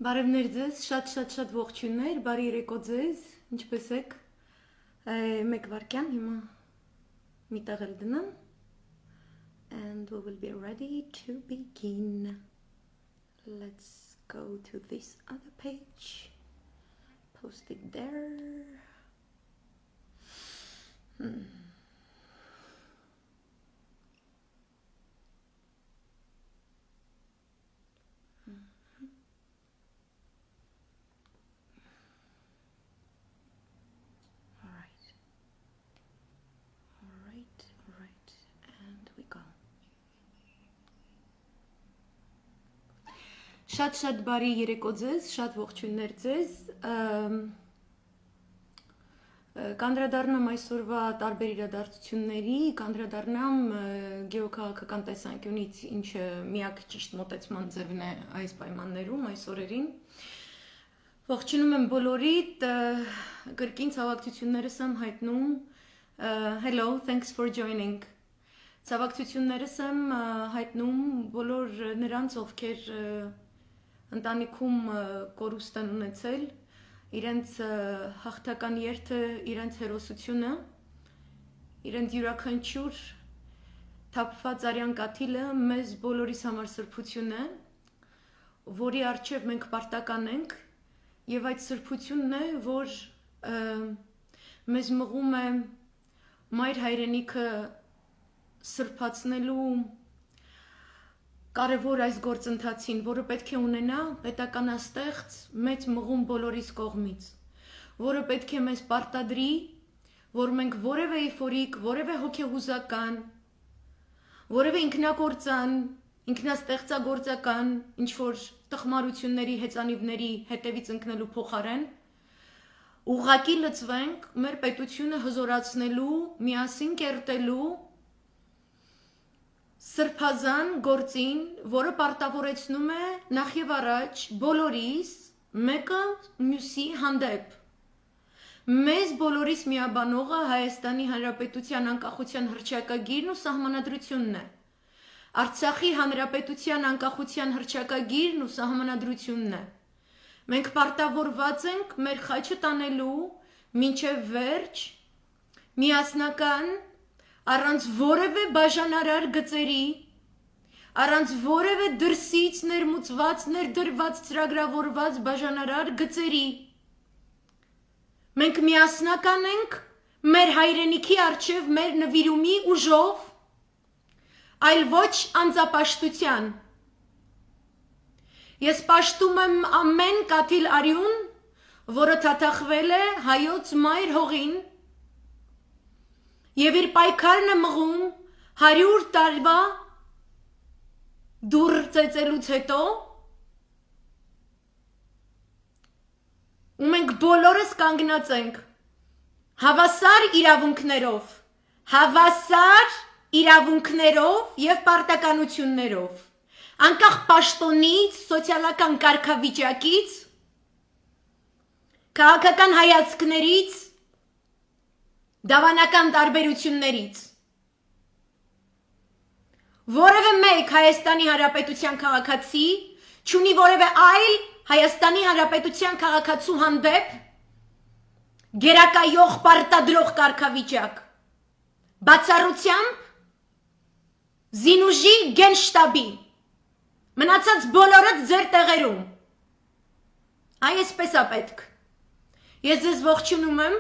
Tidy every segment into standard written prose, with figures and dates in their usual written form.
Բարևներ ձեզ, շատ ողջույններ, բարի երեկո ձեզ, ինչպես եք, մեկ վարքյան, հիմա մի տեղ էլ դնեմ, and we will be ready to begin. Let's go to this other page, post it there. Alright, and we go. Շատ բարի երեկո ձեզ, շատ ողջույններ ձեզ, կանդրադառնամ այսօրվա տարբեր իրադարձությունների, կանդրադառնամ գեոքաղաքական տեսանկյունից ինչը միակ ճիշտ մոտեցման ձևն է այս պայմաններում, այս օրերին։ Ողջունում եմ բոլորիդ, կրկին ցավակցություններս եմ հայտնում, hello, thanks for joining. Ցավակցություններս եմ հայտնում բոլոր նրանց, ովքեր ընտանիքում կորուստ են ունեցել, իրենց հաղթական երթը, իրենց հերոսությունը, իրենց յուրաքանչյուր թափված արյան կաթիլը մեզ բոլորիս համար սրբություն է, որի առջև մենք պարտական ենք, եւ այդ սրբությունն է, որ մեզ մղում է մայր հայրենիքը սրբացնելու կարևոր այս գործընթացին, որը պետք է ունենա պետականաստեղծ մեծ մղում բոլորիս կողմից, որը պետք է մեզ պարտադրի, որ մենք որևէ էйֆորիկ, որևէ հոգեհուզական, որևէ ինքնակործան, ինքնաստեղծագործական, ինչ-որ տխմարությունների, հեծանիվների հետևից ընկնելու փոխարեն, ուղղակի լծվենք մեր պետությունը հզորացնելու, միասին կերտելու սրբազան գործին, որը պարտավորեցնում է նախ եւ առաջ բոլորիս մեկը մյուսի հանդեպ։ Մեզ բոլորիս միաբանողը Հայաստանի Հանրապետության անկախության հռչակագիրն ու սահմանադրությունն է։ Արցախի Հանրապետության անկախության հռչակագիրն ու սահմանադրությունն է։ Մենք պարտավորված ենք մեր խաչը տանելու մինչև վերջ միասնական առանց որևէ բաժանարար գծերի, առանց որևէ դրսից ներմուծված, ներդրված, ծրագրավորված բաժանարար գծերի։ Մենք միասնական ենք մեր հայրենիքի առջև մեր նվիրումի ուժով, այլ ոչ անձապաշտության։ Ես պաշտում եմ ամեն կաթիլ արյուն, որը թաթախվել է հայոց մայր հողին, եւ իր պայքարն է մղում 100 տարվա դուռ ծեծելուց հետո, ու մենք բոլորս կանգնած ենք հավասար իրավունքներով եւ պարտականություններով, անկախ պաշտոնից, սոցիալական կարգավիճակից, քաղաքական հայացքներից, դավանական տարբերություններից։ Որևէ մեկ Հայաստանի Հանրապետության քաղաքացի չունի որևէ այլ Հայաստանի Հանրապետության քաղաքացու հանդեպ գերակայող պարտադրող կարգավիճակ, բացառությամբ զինուժի գենշտաբի, մնացած բոլորը ձեր տեղերում։ Այսպես է պետք։ Ես ձեզ ողջունում եմ,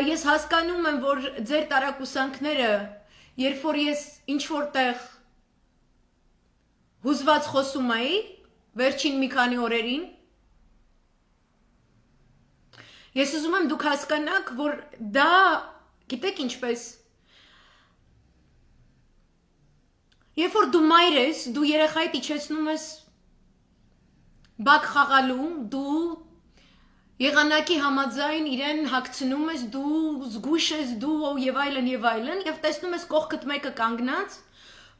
ես հասկանում եմ, որ ձեր տարակուսանքները, երբ որ ես ինչ-որ տեղ հուզված խոսում էի, վերջին մի քանի օրերին, ես ուզում եմ դուք հասկանաք, որ դա, գիտեք ինչպես, երբ որ դու մայր ես, դու երեխայիդ իջեցնում ես բակ խաղալու, դու եղանակի համաձայն իրեն հագցնում ես, դու զգույշ ես, դու եւ այլն, եւ տեսնում ես կողքդ մեկը կանգնած,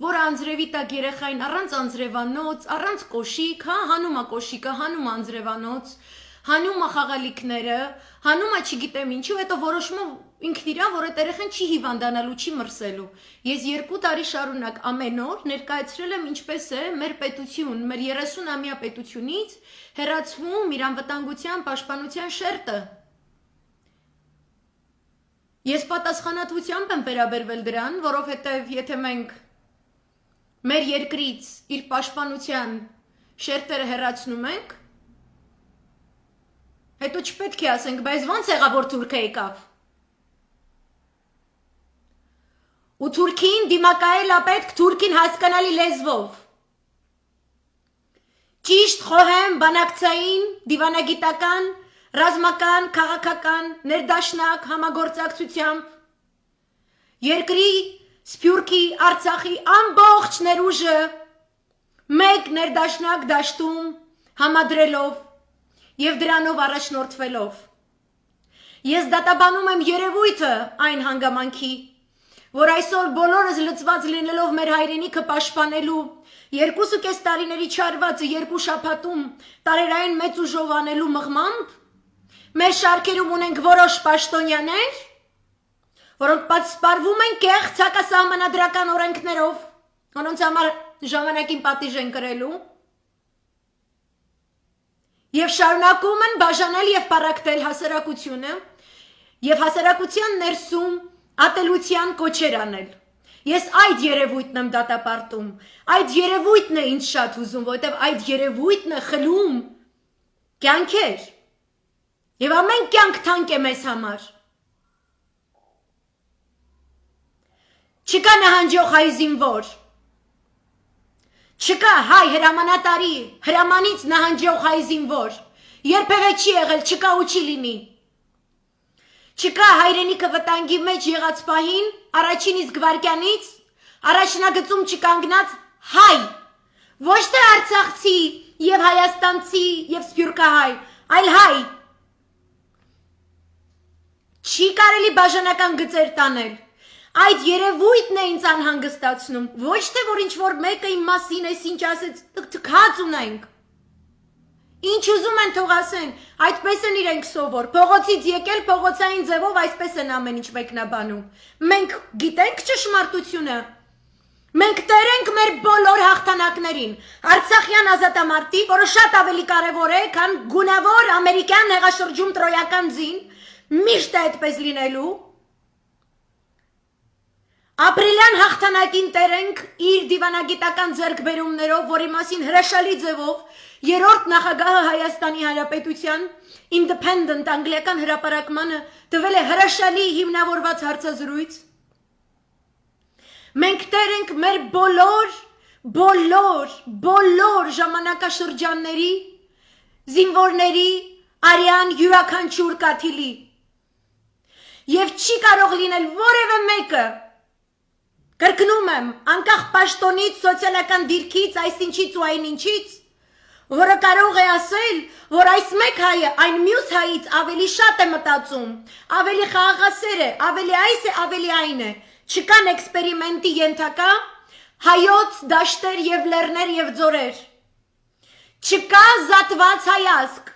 որ անձրևի տակ երեխային առանց անձրևանոց, առանց կոշիկ, հանում է կոշիկը, հանում անձրևանոց, հանում է խաղալիքները, հանում է չգիտեմ ինչու, հետո որոշում է ինքն իրան, որ այդ երեխան չի հիվանդանալու, չի մրսելու։ Ես 2 տարի շարունակ ամեն օր ներկայացրել եմ ինչպես է մեր պետություն, մեր 30-ամյա պետությունից հեռացվում իր անվտանգության պաշտպանության շերտը։ Ես պատասխանատվությամբ եմ վերաբերվել դրան, որովհետև եթե մենք մեր երկրից իր պաշտպանության շերտերը հեռացնում ենք, հետո չպետք է ասենք, բայց ո՞նց եղավ, որ Թուրքիա եկավ։ Ու Թուրքին դիմակայել է պետք Թուրքին հասկանալի լեզվով։ Ճիշտ խոհեմ բանակցային, դիվանագիտական, ռազմական, քաղաքական, ներդաշնակ համագործակցությամբ երկրի Սփյուռքի, Արցախի ամբողջ ներուժը մեկ ներդաշնակ դաշտում համադրելով եւ դրանով առաջնորդվելով։ Ես դատաբանում եմ երևույթը այն հանգամանքի, որ այսօր բոլորս լծված լինելով մեր հայրենիքը պաշտպանելու 2.5 տարիների չարվածը 2 շաբաթում տարերային մեծ ուժով անելու մղմամբ մեր շարքերում ունենք որոշ պաշտոնյաներ, որոնք սպառվում են կեղծ հակասահմանադրական օրենքներով, որոնց համար ժամանակին պատիժ են կրելու, եւ շարունակում են բաժանել եւ պառակտել հասարակությունը եւ հասարակության ներսում ատելության կոչեր անել։ Ես այդ երևույթն եմ դատապարտում, այդ երևույթն է ինձ շատ հուզում, որովհետև այդ երևույթն է խլում կյանքեր եւ ամեն կյանք թանկ է մեզ համար։ Չկա նահանջող հայ զինվոր, չկա հայ հրամանատարի, հրամանից նահանջող հայ զինվոր, երբևէ չի եղել, չկա ու չի լինի։ Չկա հայրենիքը վտանգի մեջ եղած պահին, առաջին իսկ վայրկյանից, առաջնագծում չկանգնած հայ, ոչ թե արցախցի եւ հայաստանցի եւ սփյուռքահայ, այլ հայ։ Չի կարելի բաժանական գծեր տանել։ Այդ երևույթն է ինձ անհանգստացնում, ոչ թե որ ինչ-որ մեկը իմ մասին էս ինչ ասեց, թքած ունենք։ Ինչ ուզում են թող ասեն, այդպես են իրենք սովոր, փողոցից եկել փողոցային ձևով այսպես են ամեն ինչ մեկնաբանում։ Մենք գիտենք ճշմարտությունը։ Մենք տեր ենք մեր բոլոր հաղթանակներին։ Արցախյան ազատամարտի, որը շատ ավելի կարևոր է, քան գունավոր ամերիկյան հեղաշրջում տրոյական ձին, միշտ է այդպես լինելու։ Ապրիլյան հաղթանակին տեր ենք իր դիվանագիտական ձեռքբերումներով, որի մասին հրաշալի ձևով երրորդ նախագահը Հայաստանի Հանրապետության Independent անգլիական հրապարակմանը տվել է հրաշալի հիմնավորված հարցազրույց։ Մենք տեր ենք մեր բոլոր ժամանակաշրջանների, զինվորների, արյան յուրաքանչյուր կաթիլի։ Եվ չի կարող լինել որևէ մեկը, կրկնում եմ, անկախ պաշտոնից, սոցիալական դիրքից, այսինչից ու այնինչից, որը կարող է ասել, որ այս մեկ հայը այն մյուս հայից ավելի շատ է մտածում, ավելի խաղաղասեր է, ավելի այս է, ավելի այն է, չկան էքսպերիմենտի ենթակա հայոց դաշտեր եւ լեռներ եւ ձորեր, չկա զատված հայազգ,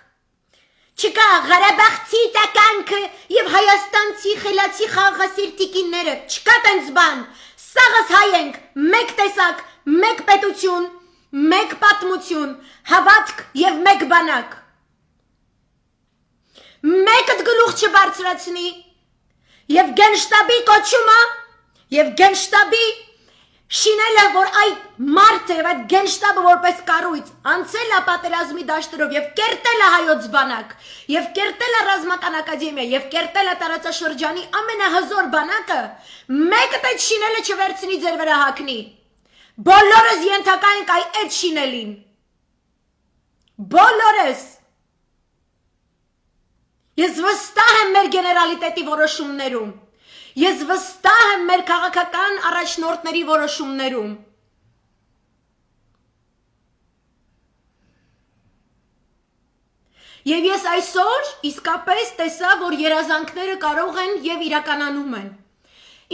չկա Ղարաբաղցի տականքը եւ հայաստանցի խելացի խաղաղասեր տիկինները, չկա տենց բան, սաղս հայ ենք, մեկ տեսակ, մեկ պետություն, մեկ պատմություն, հավատք եւ մեկ բանակ։ Մեկդ գլուխ չբարձրացնի եւ գենշտաբի կոչումը եւ գենշտաբի շինելը, որ այդ մարդը եւ այդ գենշտաբը որպես կառույց անցել է պատերազմի դաշտերով եւ կերտել է հայոց բանակ եւ կերտել է ռազմական ակադեմիա եւ կերտել է տարածաշրջանի ամենահզոր բանակը, մեկը այդ շինելը չվերցնի ձեր վրա հագնի։ Բոլորս ենթակա ենք այդ շինելին։ Բոլորս։ Ես վստահ եմ մեր գեներալիտետի որոշումներում։ Ես վստահ եմ մեր քաղաքական առաջնորդների որոշումներում։ Եվ ես այսօր իսկապես տեսա, որ երազանքները կարող են եւ իրականանում են։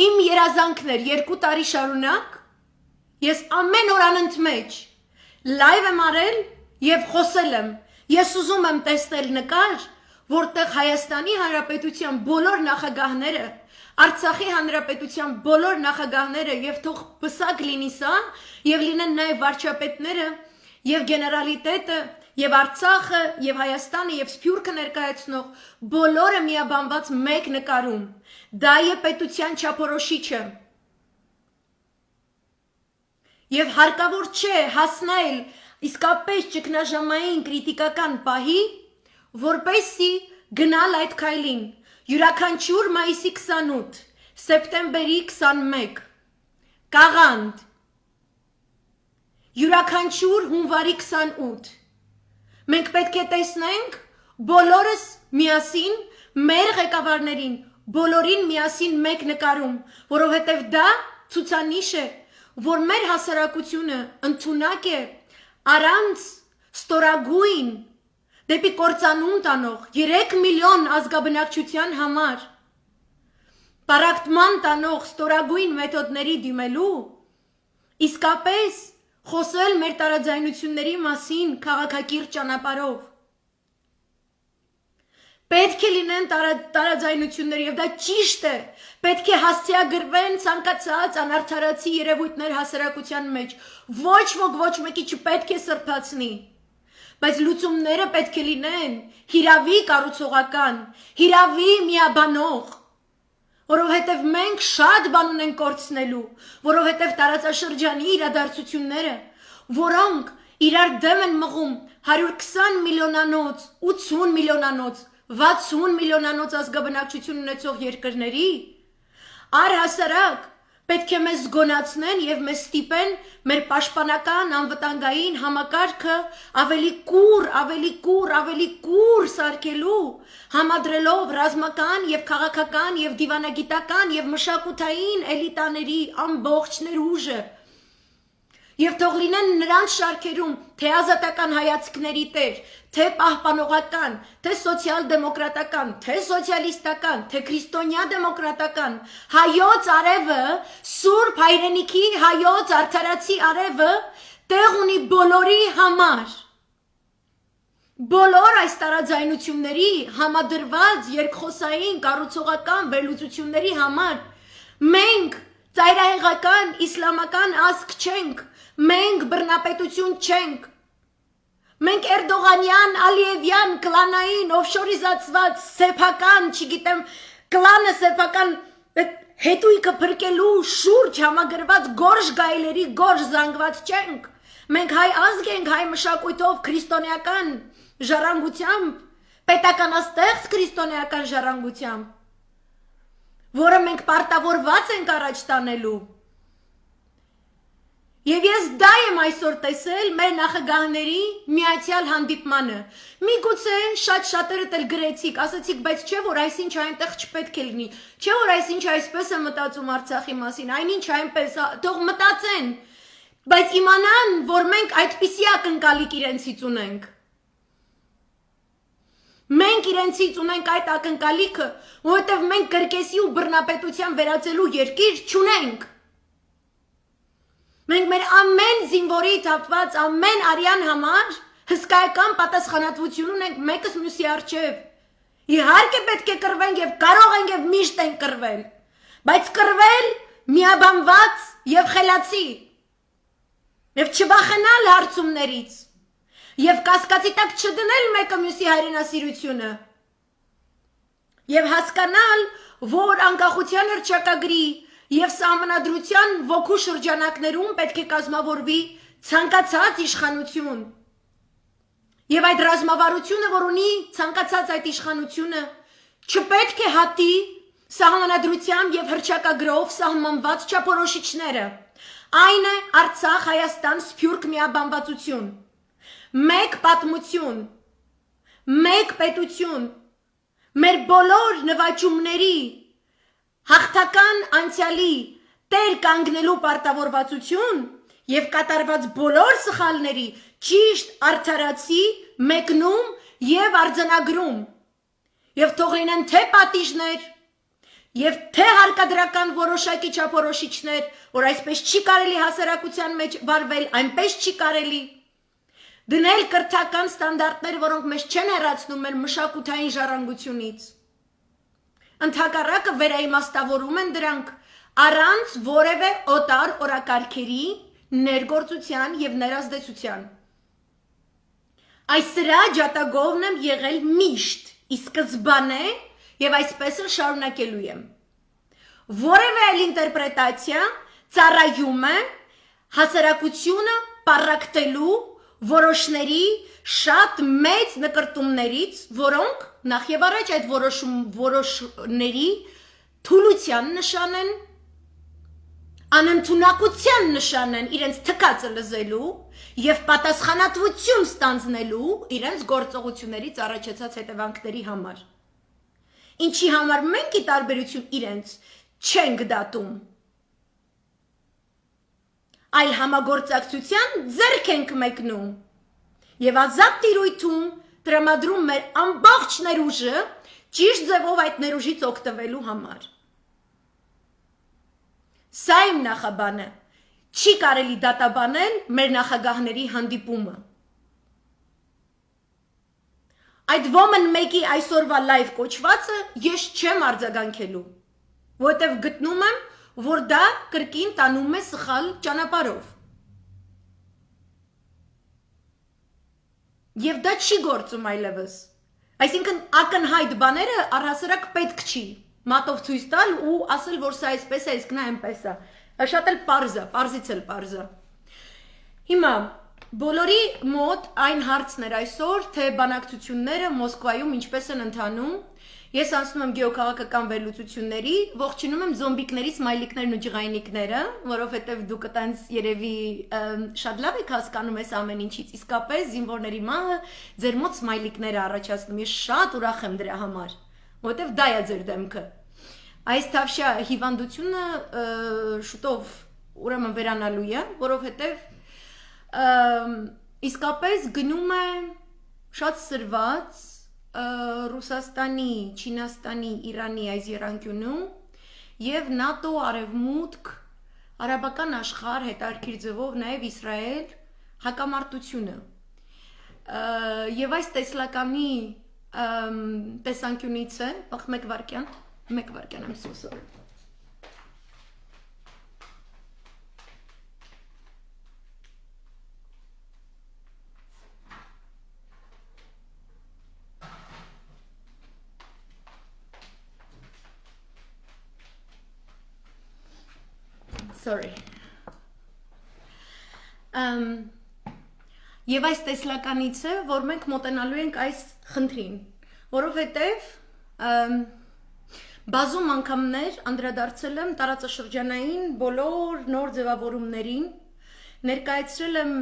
Իմ երազանքներ 2 տարի շարունակ ես ամեն օր անընդմեջ լայվ եմ արել եւ խոսել եմ Ես ուզում եմ տեսնել նկար, որտեղ Հայաստանի Հանրապետության բոլոր նախագահները, Արցախի Հանրապետության բոլոր նախագահները եւ թող բսակ լինի սա, եւ լինեն նաեւ վարչապետները, եւ գեներալիտետը, եւ Արցախը, եւ Հայաստանը, եւ Սփյուռքը ներկայացնող բոլորը միաբանված մեկ նկարում։ Դա է պետության չափորոշիչը։ Եվ հարկավոր չէ հասնել իսկապես ճգնաժամային կրիտիկական պահի, որպեսզի գնալ այդ քայլին։ Յուրաքանչյուր մայիսի 28, սեպտեմբերի 21, Կաղանդ, յուրաքանչյուր հունվարի 28, մենք պետք է տեսնենք բոլորս միասին, մեր ղեկավարներին, բոլորին միասին մեկ նկարում, որովհետև դա ցուցանիշ է, որ մեր հասարակությունը ընդունակ է առանց ստորագույն դեպի կործանում տանող 3 միլիոն ազգաբնակչության համար պարակտման տանող ստորագույն մեթոդների դիմելու, իսկապես խոսել մեր տարաձայնությունների մասին քաղաքակիրթ ճանապարհով։ Պետք է լինեն տարաձայնություններ եւ դա ճիշտ է, պետք է հասցեագրվեն ցանկացած անարդարացի երևույթներ հասարակության մեջ, ոչ ոք ոչ մեկի չպետք է սրբացնի, բայց լուծումները պետք է լինեն հիրավի կառուցողական, հիրավի միաբանող, որովհետև մենք շատ բան ունենք կորցնելու, որովհետև տարածաշրջանի իրադարձությունները, որոնք իրար դեմ են մղում 120 միլիոնանոց, 80 միլիոնանոց, 60 միլիոնանոց ազգաբնակչություն ունեցող երկրների, առհասարակ պետք է մեզ զգոնացնեն եւ մեզ ստիպեն մեր պաշտպանական անվտանգային համակարգը ավելի կուր սարքելու, համադրելով ռազմական եւ քաղաքական եւ դիվանագիտական եւ մշակութային էլիտաների ամբողջ ներուժը եւ թող լինեն նրանց շարքերում թե ազատական հայացքների տեր, թե պահպանողական, թե սոցիալ-դեմոկրատական, թե սոցիալիստական, թե քրիստոնյա դեմոկրատական, հայոց արևը, սուրբ հայրենիքի հայոց արդարացի արևը տեղ ունի բոլորի համար։ Բոլոր այս տարաձայնությունների համադրված երկխոսային կառուցողական վերլուծությունների համար մենք ծայրահեղական իսլամական ազգ չենք, մենք բռնապետություն չենք, մենք Էրդողանյան, Ալիևյան, կլանային, օֆշորիզացված, սեփական, չգիտեմ, կլանը սեփական հետույքը փրկելու շուրջ համագրված գորշ գայլերի գորշ զանգված չենք, մենք հայ ազգ ենք, հայ մշակույթով, քրիստոնեական ժառանգությամբ, պետականաստեղծ քրիստոնեական ժառանգությամբ, որը մենք պարտավորված ենք առաջ տանելու։ Եվ ես դա եմ այսօր տեսել մեր նախագահների միացյալ հանդիպմանը։ Միգուցե շատերը էլ գրեցիք, ասացիք, բայց չէ որ այսինչ այնտեղ չպետք է լինի, չէ որ այսինչ այսպես է մտածում Արցախի մասին, այնինչ այնպես, թող մտածեն, բայց իմանան, որ մենք այդպիսի ակնկալիք իրենցից ունենք։ Մենք իրենցից ունենք այդ ակնկալիքը, որովհետև մենք կրկեսի ու բռնապետության վերածելու երկիր չունենք։ Մենք մեր ամեն զինվորի թափված ամեն արյան համար հսկայական պատասխանատվություն ունենք մեկս մյուսի առջև։ Իհարկե պետք է կռվենք եւ կարող ենք եւ միշտ ենք կռվել, բայց կռվել միաբանված եւ խելացի եւ չվախենալ հարցումներից եւ կասկածի տակ չդնել մեկը մյուսի հայրենասիրությունը եւ հասկանալ, որ անկախության հռչակագրի եւ սահմանադրության ոգու շրջանակներում պետք է կազմավորվի ցանկացած իշխանություն եւ այդ ռազմավարությունը, որ ունի ցանկացած այդ իշխանությունը, չպետք է հատի սահմանադրությամբ եւ հռչակագրով սահմանված չափորոշիչները։ Այն է Արցախ, Հայաստան, Սփյուռք միաբանվածություն, մեկ պատմություն, մեկ պետություն, մեր բոլոր նվաճումների հաղթական անցյալի տեր կանգնելու պարտավորվածություն եւ կատարված բոլոր սխալների ճիշտ արդարացի մեկնում եւ արձանագրում եւ թող լինեն թե պատիժներ եւ թե հարկադրական որոշակի չափորոշիչներ, որ այսպես չի կարելի հասարակության մեջ վարվել, այնպես չի կարելի, դնել կրթական ստանդարտներ, որոնք մեզ չեն հեռացնում մեր մշակութային ժառանգությունից։ Ընդհակառակը վերաիմաստավորում են դրանք առանց որևէ օտար օրակարգերի ներգործության եւ ներազդեցության։ Այս սրա ջատագովն եմ եղել միշտ, ի սկզբանե եւ այսպես էլ շարունակելու եմ։ Որևէ այլ ինտերպրետացիա ծառայում է հասարակությունը պարակտելու որոշների շատ մեծ նկրտումներից, որոնք նախ եւ առաջ այդ որոշների թուլության նշան են, անընդունակության նշան են իրենց թքածը լզելու եւ պատասխանատվություն ստանձնելու իրենց գործողություններից առաջացած հետևանքների համար։ Ինչի համար մենք ի տարբերություն իրենց չենք դատում, այլ համագործակցության ձեռք ենք մեկնում եւ ազատ տիրույթում տրամադրում մեր ամբողջ ներուժը ճիշտ ձևով այդ ներուժից օգտվելու համար։ Սա իմ նախաբանը, չի կարելի դատաբանել մեր նախագահների հանդիպումը։ Այդ ոմն մեկի այսօրվա լայվ կոչվածը ես չեմ արձագանքելու, որտեվ գտնում եմ, որ դա կրկին տանում է սխալ ճանապարհով։ Եվ դա չի գործում այլևս։ Այսինքն ակնհայտ բաները առհասարակ պետք չի մատով ցույց տալ ու ասել, որ սա այսպես է, իսկ նա այնպես է։ Շատ էլ պարզ է, պարզից էլ պարզ է։ Հիմա բոլորի մոտ այն հարցն էր այսօր, թե բանակցությունները Մոսկվայում ինչպես են ընթանում։ Ես անցնում եմ գեոքաղաքական վերլուծությունների, ողջունում եմ զոմբիկների, սմայլիկներն ու ջղայնիկները, որովհետև դու կտանց երևի շատ լավ եք հասկանում ես ամեն ինչից, իսկապես զինվորների մահը ձեր մոտ սմայլիկները առաջացնում, ես շատ ուրախ եմ դրա համար, որովհետև դա է ձեր դեմքը։ Այս թավշյա հիվանդությունը շուտով ուրեմն վերանալու է, որովհետև իսկապես գնում է շատ սրված Ռուսաստանի, Չինաստանի, Իրանի այս եռանկյունում եւ ՆԱՏՕ, Արևմուտք, արաբական աշխարհ հետարքիր ձևով նաեւ Իսրայել հակամարտությունը եւ այս տեսլականի տեսանկյունից է, մեկ վարքյան եմ սոսոր։ Sorry. Եվ այս տեսլականից է, որ մենք մոտենալու ենք այս խնդրին, որովհետև բազում անգամներ անդրադարձել եմ տարածաշրջանային բոլոր նոր ձևավորումներին, ներկայացրել եմ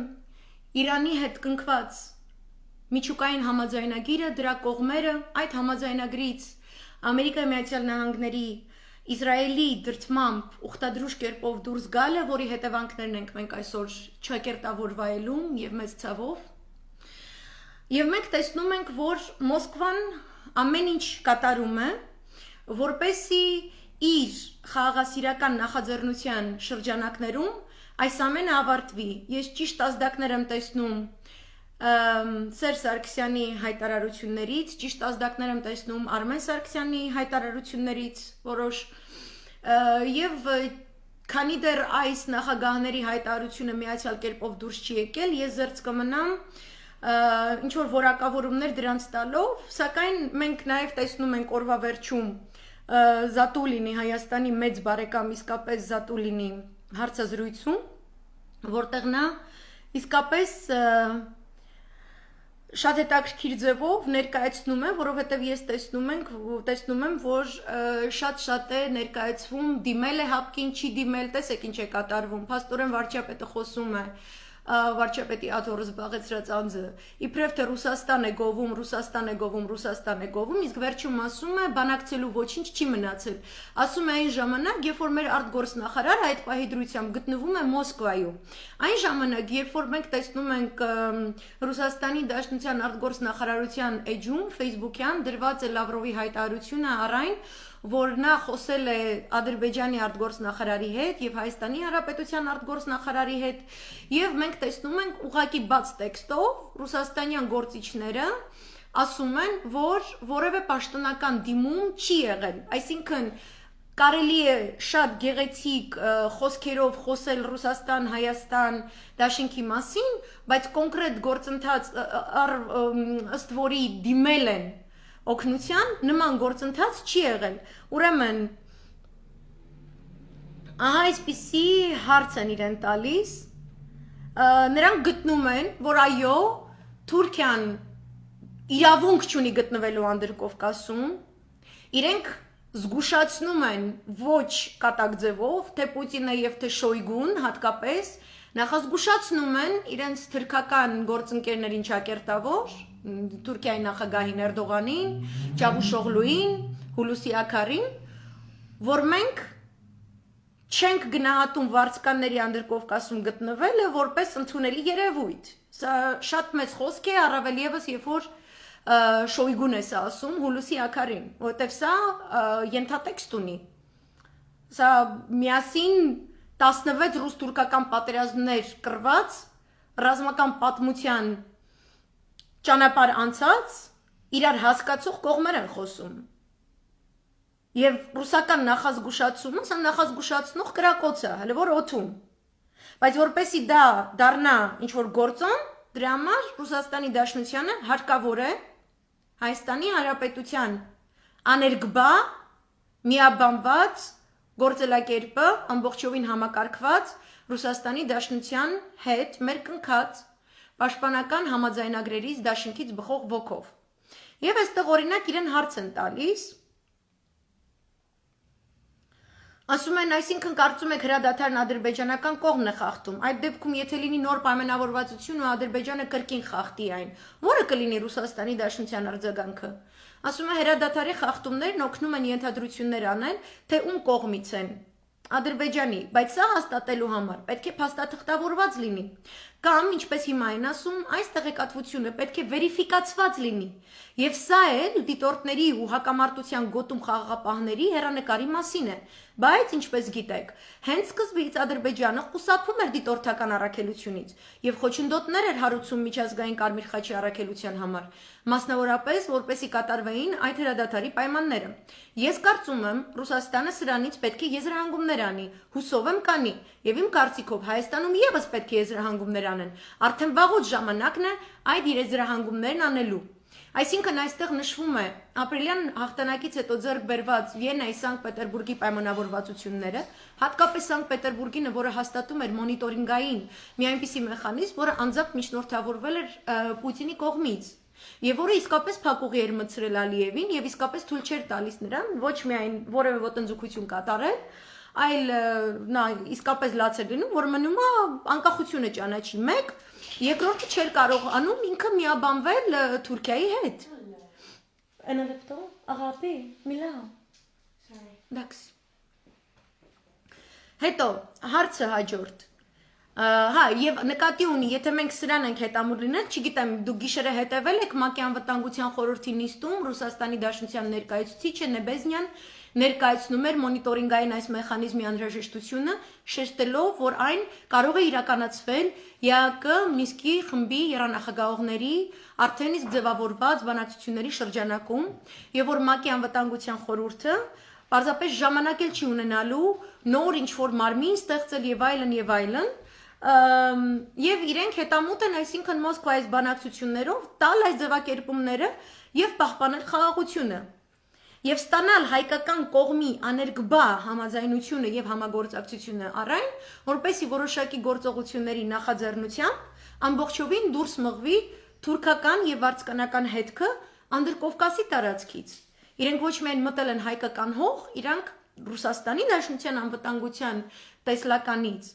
Իրանի հետ կնքված միջուկային համաձայնագիրը, դրա կողմերը, այդ համաձայնագրից Ամերիկայի Միացյալ Նահանգների Իսրայելի դրդմամբ ուխտադրուժ կերպով դուրս գալը, որի հետևանքներն ենք մենք այսօր չակերտավոր վայելում եւ մեծ ցավով։ Եվ մենք տեսնում ենք, որ Մոսկվան ամեն ինչ կատարում է, որպեսզի իր խաղաղասիրական նախաձեռնության շրջանակներում այս ամենը ավարտվի։ Ես ճիշտ ազդակներ եմ տեսնում Սերժ Սարգսյանի հայտարարություններից, ճիշտ ազդակներ եմ տեսնում Արմեն Սարգսյանի հայտարարություններից որոշ եւ քանի դեռ այս նախագահների հայտարարությունը միացյալ կերպով դուրս չի եկել, ես զերծ կմնամ ինչ որ որակավորումներ դրանց տալով, սակայն մենք նաեւ տեսնում ենք օրվա վերջում Զատուլինի Հայաստանի մեծ բարեկամ իսկապես Զատուլինի հարցազրույցում, որտեղ նա իսկապես շատ հետաքրքիր ձևով ներկայացնում է, որովհետև ես տեսնում եմ, որ շատ է ներկայացվում, դիմել է հապկին, չի դիմել, տեսեք ինչ է կատարվում, փաստորեն վարչապետը խոսում է, վարչապետի աթոռը զբաղեցրած անձը, իբրև թե Ռուսաստան է գովում, իսկ վերջում ասում է բանակցելու ոչինչ չի մնացել, ասում է այն ժամանակ, երբ որ մեր արտգործնախարարը այդ պահի դրությամբ գտնվում է Մոսկվայում, այն ժամանակ, երբ որ մենք տեսնում ենք Ռուսաստանի Դաշնության արտգործնախարարության էջում, Facebook-յան դրված է Լավրովի հայտարարությունը առ այն, որ նա խոսել է Ադրբեջանի արտգործնախարարի հետ եւ Հայաստանի Հանրապետության արտգործնախարարի հետ եւ մենք տեսնում ենք ուղղակի բաց տեքստով ռուսաստանյան գործիչները ասում են, որ որևէ պաշտոնական դիմում չի եղել, այսինքն կարելի է շատ գեղեցիկ խոսքերով խոսել Ռուսաստան, Հայաստան դաշինքի մասին, բայց կոնկրետ գործընթաց ըստ որի դիմել են օգնության, նման գործընթաց չի եղել։ Ուրեմն ահա այսպիսի հարց են իրեն տալիս, նրանք գտնում են, որ այո, Թուրքիան իրավունք չունի գտնվելու Անդրկովկասում, իրենք զգուշացնում են ոչ կատակ ձևով, թե Պուտինը եւ թե Շոյգուն հատկապես նախազգուշացնում են իրենց թրքական գործընկերներին ճակերտավոր Թուրքիայի նախագահին Էրդողանին, Չավուշօղլուին, Հուլուսի Աքարին, որ մենք չենք գնահատում վարձկանների Անդրկովկասում գտնվելը որպես ընդունելի երևույթ։ Սա շատ մեծ խոսք է, առավել եւս երբ որ Շոյգուն է սա ասում Հուլուսի Աքարին, որտեվ սա ենթատեքստ ունի։ Սա միասին 16 ռուս-թուրքական պատերազմներ կրված, ռազմական պատմության ճանապարհ անցած, իրար հասկացող կողմեր են խոսում։ Եվ ռուսական նախազգուշացումը, սա նախազգուշացնող կրակոց է, հələ որ օդում։ Բայց որպեսի դա դառնա ինչ-որ գործոն, դրա համար Ռուսաստանի Դաշնությանը հարկավոր է Հայաստանի Հանրապետության աներկբա, միաբանված գործելակերպը ամբողջովին համակարգված Ռուսաստանի Դաշնության հետ մերկնքած պաշտպանական համաձայնագրերից դաշինքից բխող ոգով։ Եվ այստեղ օրինակ իրեն հարց են տալիս, ասում են, այսինքն կարծում եք հրադադարն ադրբեջանական կողմն է խախտում, այդ դեպքում եթե լինի նոր պայմանավորվածություն ու Ադրբեջանը կրկին խախտի այն, որը կլինի Ռուսաստանի Դաշնության արձագանքը։ Ասում է հրադադարի խախտումներն օգնում են ենթադրություններ անել, թե ում կողմից են Ադրբեջանի, բայց սա հաստատելու համար պետք է փաստաթղթավորված լինի։ Կամ, ինչպես հիմա են ասում, այս տեղեկատվությունը պետք է վերիֆիկացված լինի։ Եվ սա էլ դիտորդների ու հակամարտության գոտում խաղաղապահների հեռանկարի մասին է։ Բայց, ինչպես գիտեք, հենց սկզբից Ադրբեջանը խուսափում էր դիտորդական առաքելությունից եւ խոչընդոտներ էր հարուցում միջազգային Կարմիր խաչի առաքելության համար, մասնավորապես որպեսի կատարվեին այդ հրադադարի պայմանները։ Ես կարծում եմ, Ռուսաստանը սրանից պետք է եզրահանգումներ անի, հուսով եմ կանի, եւ իմ կարծիքով Հայաստանում եւս պետք է եզրահանգումներ անեն։ Արդեն վաղուց ժամանակն է այդ եզրահանգումներն անելու։ Այսինքն այստեղ նշվում է ապրիլյան հաղթանակից հետո ձեռք բերված Վիեննայի Սանկտ Պետերբուրգի պայմանավորվածությունները, հատկապես Սանկտ Պետերբուրգինը, որը հաստատում էր մոնիտորինգային մի այնպիսի մեխանիզմ, որը անձամբ միջնորդավորվել էր Պուտինի կողմից, եւ որը իսկապես փակուղի էր մտցրել Ալիևին եւ իսկապես թույլ չէր տալիս նրան ոչ միայն որևէ ոտնձգություն կատարել, այլ նա իսկապես լաց էր դնում, որ մնում է անկախությունը ճանաչի մեկ, երկրորդը չէր կարող անում ինքը միաբանվել Թուրքիայի հետ։ Անալեպտո, աղապի, միլա։ Դաքս։ Հետո հարցը հաջորդ։ Հա, եւ նկատի ունի, եթե մենք սրան ենք հետամուր լինել, չգիտեմ, դուք գիշերը հետևել եք ՄԱԿ-ի անվտանգության խորհրդի նիստում Ռուսաստանի Դաշնության ներկայացուցիչը Նեբեզնյան ներկայացնում էր մոնիտորինգային այս մեխանիզմի անհրաժեշտությունը, շեշտելով, որ այն կարող է իրականացվել ԵԱԿ Մինսկի խմբի երանախագահողների արդեն իսկ ձևավորված բանակցությունների շրջանակում, եւ որ ՄԱԿ-ի անվտանգության խորհուրդը պարզապես ժամանակ էլ չի ունենալու նոր ինչ-որ մարմին ստեղծել եւ այլն եւ այլն, եւ իրենք հետամուտ են, այսինքն Մոսկվայից բանակցություններով տալ այս ձևակերպումները եւ պահպանել խաղաղությունը եւ ստանալ հայկական կողմի աներկբա համաձայնությունը եւ համագործակցությունը առայն, որպեսզի որոշակի գործողությունների նախաձեռնությամբ ամբողջովին դուրս մղվի թուրքական եւ վարձկանական հետքը Անդրկովկասի տարածքից։ Իրենք ոչ միայն մտել են հայկական հող, իրանք Ռուսաստանի Դաշնության անվտանգության տեսլականից,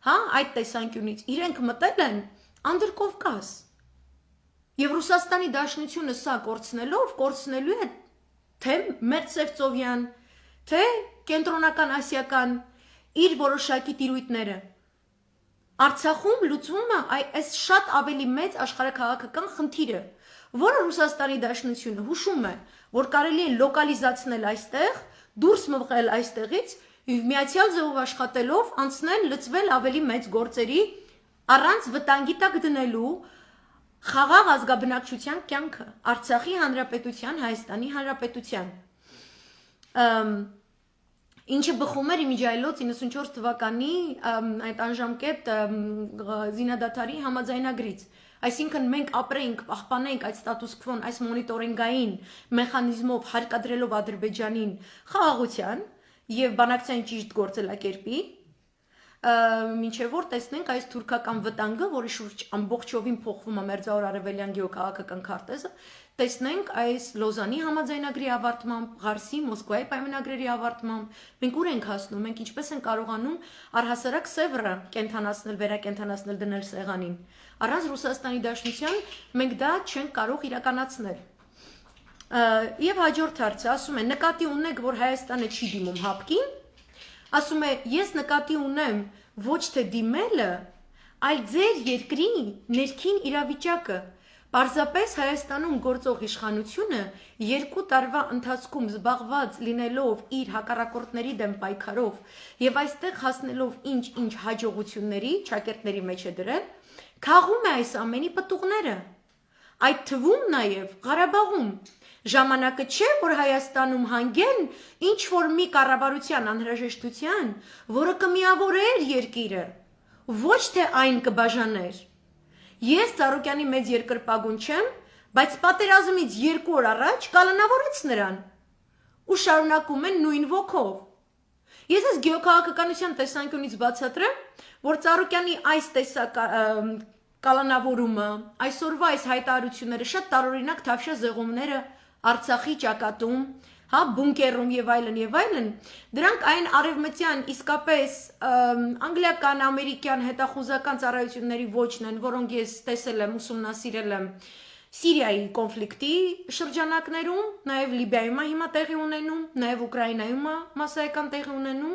հա, այդ տեսանկյունից իրենք մտել են Անդրկովկաս։ Եվ Ռուսաստանի Դաշնությունը սա կորցնելու է թե Մերձևծովյան, թե կենտրոնական ասիական իր որոշակի տիրույթները։ Արցախում լուծվում է այս շատ ավելի մեծ աշխարհաքաղաքական խնդիրը, որը Ռուսաստանի Դաշնությունը հուշում է, որ կարելի է լոկալիզացնել այստեղ դուրս մղել այստեղից միացյալ ձևով աշխատելով անցնել լծվել ավելի մեծ գործերի առանց վտանգի տակ դնելու խաղաղ ազգաբնակչության կյանքը Արցախի Հանրապետության, Հայաստանի Հանրապետության Ինչը բխում էր իմիջայլոց 94 թվականի այդ անժամկետ զինադադարի համաձայնագրից Այսինքն մենք ապրենք, պահպանենք այդ ստատուս քվոն, այս մոնիտորինգային մեխանիզմով հարկադրելով Ադրբեջանին խաղաղության եւ բանակցային ճիշտ գործելակերպի, մինչեւ որ տեսնենք այս թուրքական վտանգը, որի շուրջ ամբողջովին փոխվում է Մերձավոր Արևելյան գեոքաղաքական քարտեզը, տեսնենք այս Լոզանի համաձայնագրի ավարտմամբ, Ղարսի, Մոսկվայի պայմանագրերի ավարտմամբ, մենք ուր ենք հասնում, մենք ինչպես ենք կարողանում առհասարակ Սևրը կենթանացնել, վերակենթանացնել դնել սեղանին։ Առանց Ռուսաստանի Դաշնության մենք դա չենք կարող իրականացնել։ Եվ հաջորդ հարցը ասում է նկատի ունեք, որ Հայաստանը չի դիմում հապկին, ասում է ես նկատի ունեմ ոչ թե դիմելը, այլ ձեր երկրի ներքին իրավիճակը։ Պարզապես Հայաստանում գործող իշխանությունը 2 տարվա ընթացքում զբաղված լինելով իր հակառակորդների դեմ պայքարով եւ այստեղ հասնելով ինչ հաջողությունների, ճակերտների մեջ է դրել, քաղում է այս ամենի պտուղները, այդ թվում նաև Ղարաբաղում, ժամանակը չէ, որ Հայաստանում հանգեն ինչ-որ մի կառավարության անհրաժեշտության, որը կմիավորեր երկիրը, ոչ թե այն կբաժաներ, ես Ծառուկյանի մեծ երկրպագուն չեմ, բայց պատերազմից 2 օր առաջ կալանավորեց նրան, ու շարունակում են նույն ոգով, ես այս գեոքաղաքականության տեսանկյունից բացատրեմ, որ Ծառուկյանի այս տեսակ կալանավորումը, այսօրվա այս հայտարարությունները շատ տարօրինակ թավշյա զեղումները Արցախի ճակատում, հա բունկերում եւ այլն, դրանք այն արևմտյան իսկապես անգլիական, ամերիկյան հետախուզական ծառայությունների ոչն են, որոնք ես տեսել եմ, ուսումնասիրել եմ Սիրիայի կոնֆլիկտի շրջանակներում, նաեւ Լիբիայում է հիմա տեղի ունենում, նաեւ Ուկրաինայում է մասսայական տեղի ունենում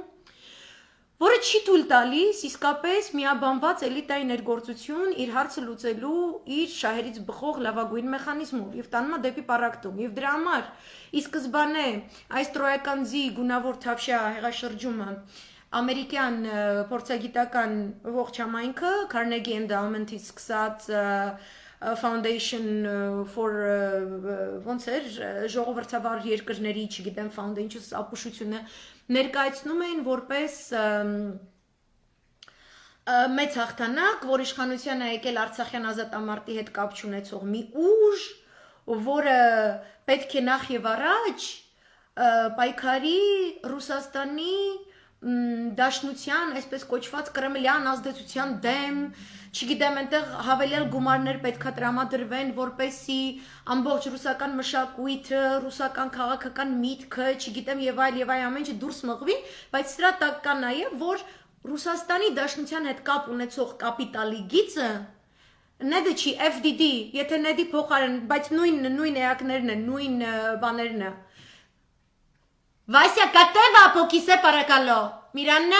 որը չի թույլ տալիս իսկապես միաբանված էլիտայի ներգործություն իր հարցը լուծելու իր շահերից բխող լավագույն մեխանիզմով եւ տանում է դեպի պարակտում եւ դրա համար ի սկզբանե այս տրոյական ձի գունավոր թավշյա հեղաշրջումը ամերիկյան փորձագիտական ողջ համայնքը Carnegie Endowment-ից սկսած Foundation for ոնց էր ժողովրդավար երկրների, չգիտեմ, foundation ապուշությունը ներկայացնում էին որպես մեծ հաղթանակ, որ իշխանության է եկել Արցախյան ազատամարտի հետ կապ չունեցող մի ուժ, որը պետք է նախ եւ առաջ պայքարի Ռուսաստանի Դաշնության, այսպես կոչված կրեմլյան ազդեցության դեմ, չգիտեմ, այնտեղ հավելյալ գումարներ պետքա տրամադրվեն, որպեսի ամբողջ ռուսական մշակույթը, ռուսական քաղաքական միտքը, չգիտեմ, եւ այլ ամեն ինչ դուրս մղվի, բայց սրա տակ կա նաեւ, որ Ռուսաստանի Դաշնության հետ կապ ունեցող կապիտալի գիծը նեդը չի FDD, եթե նեդի փոխարեն, բայց նույն էակներն են, նույն բաներն են Վասյա, կատևա, պոքիսե պարակալո, Միրաննա,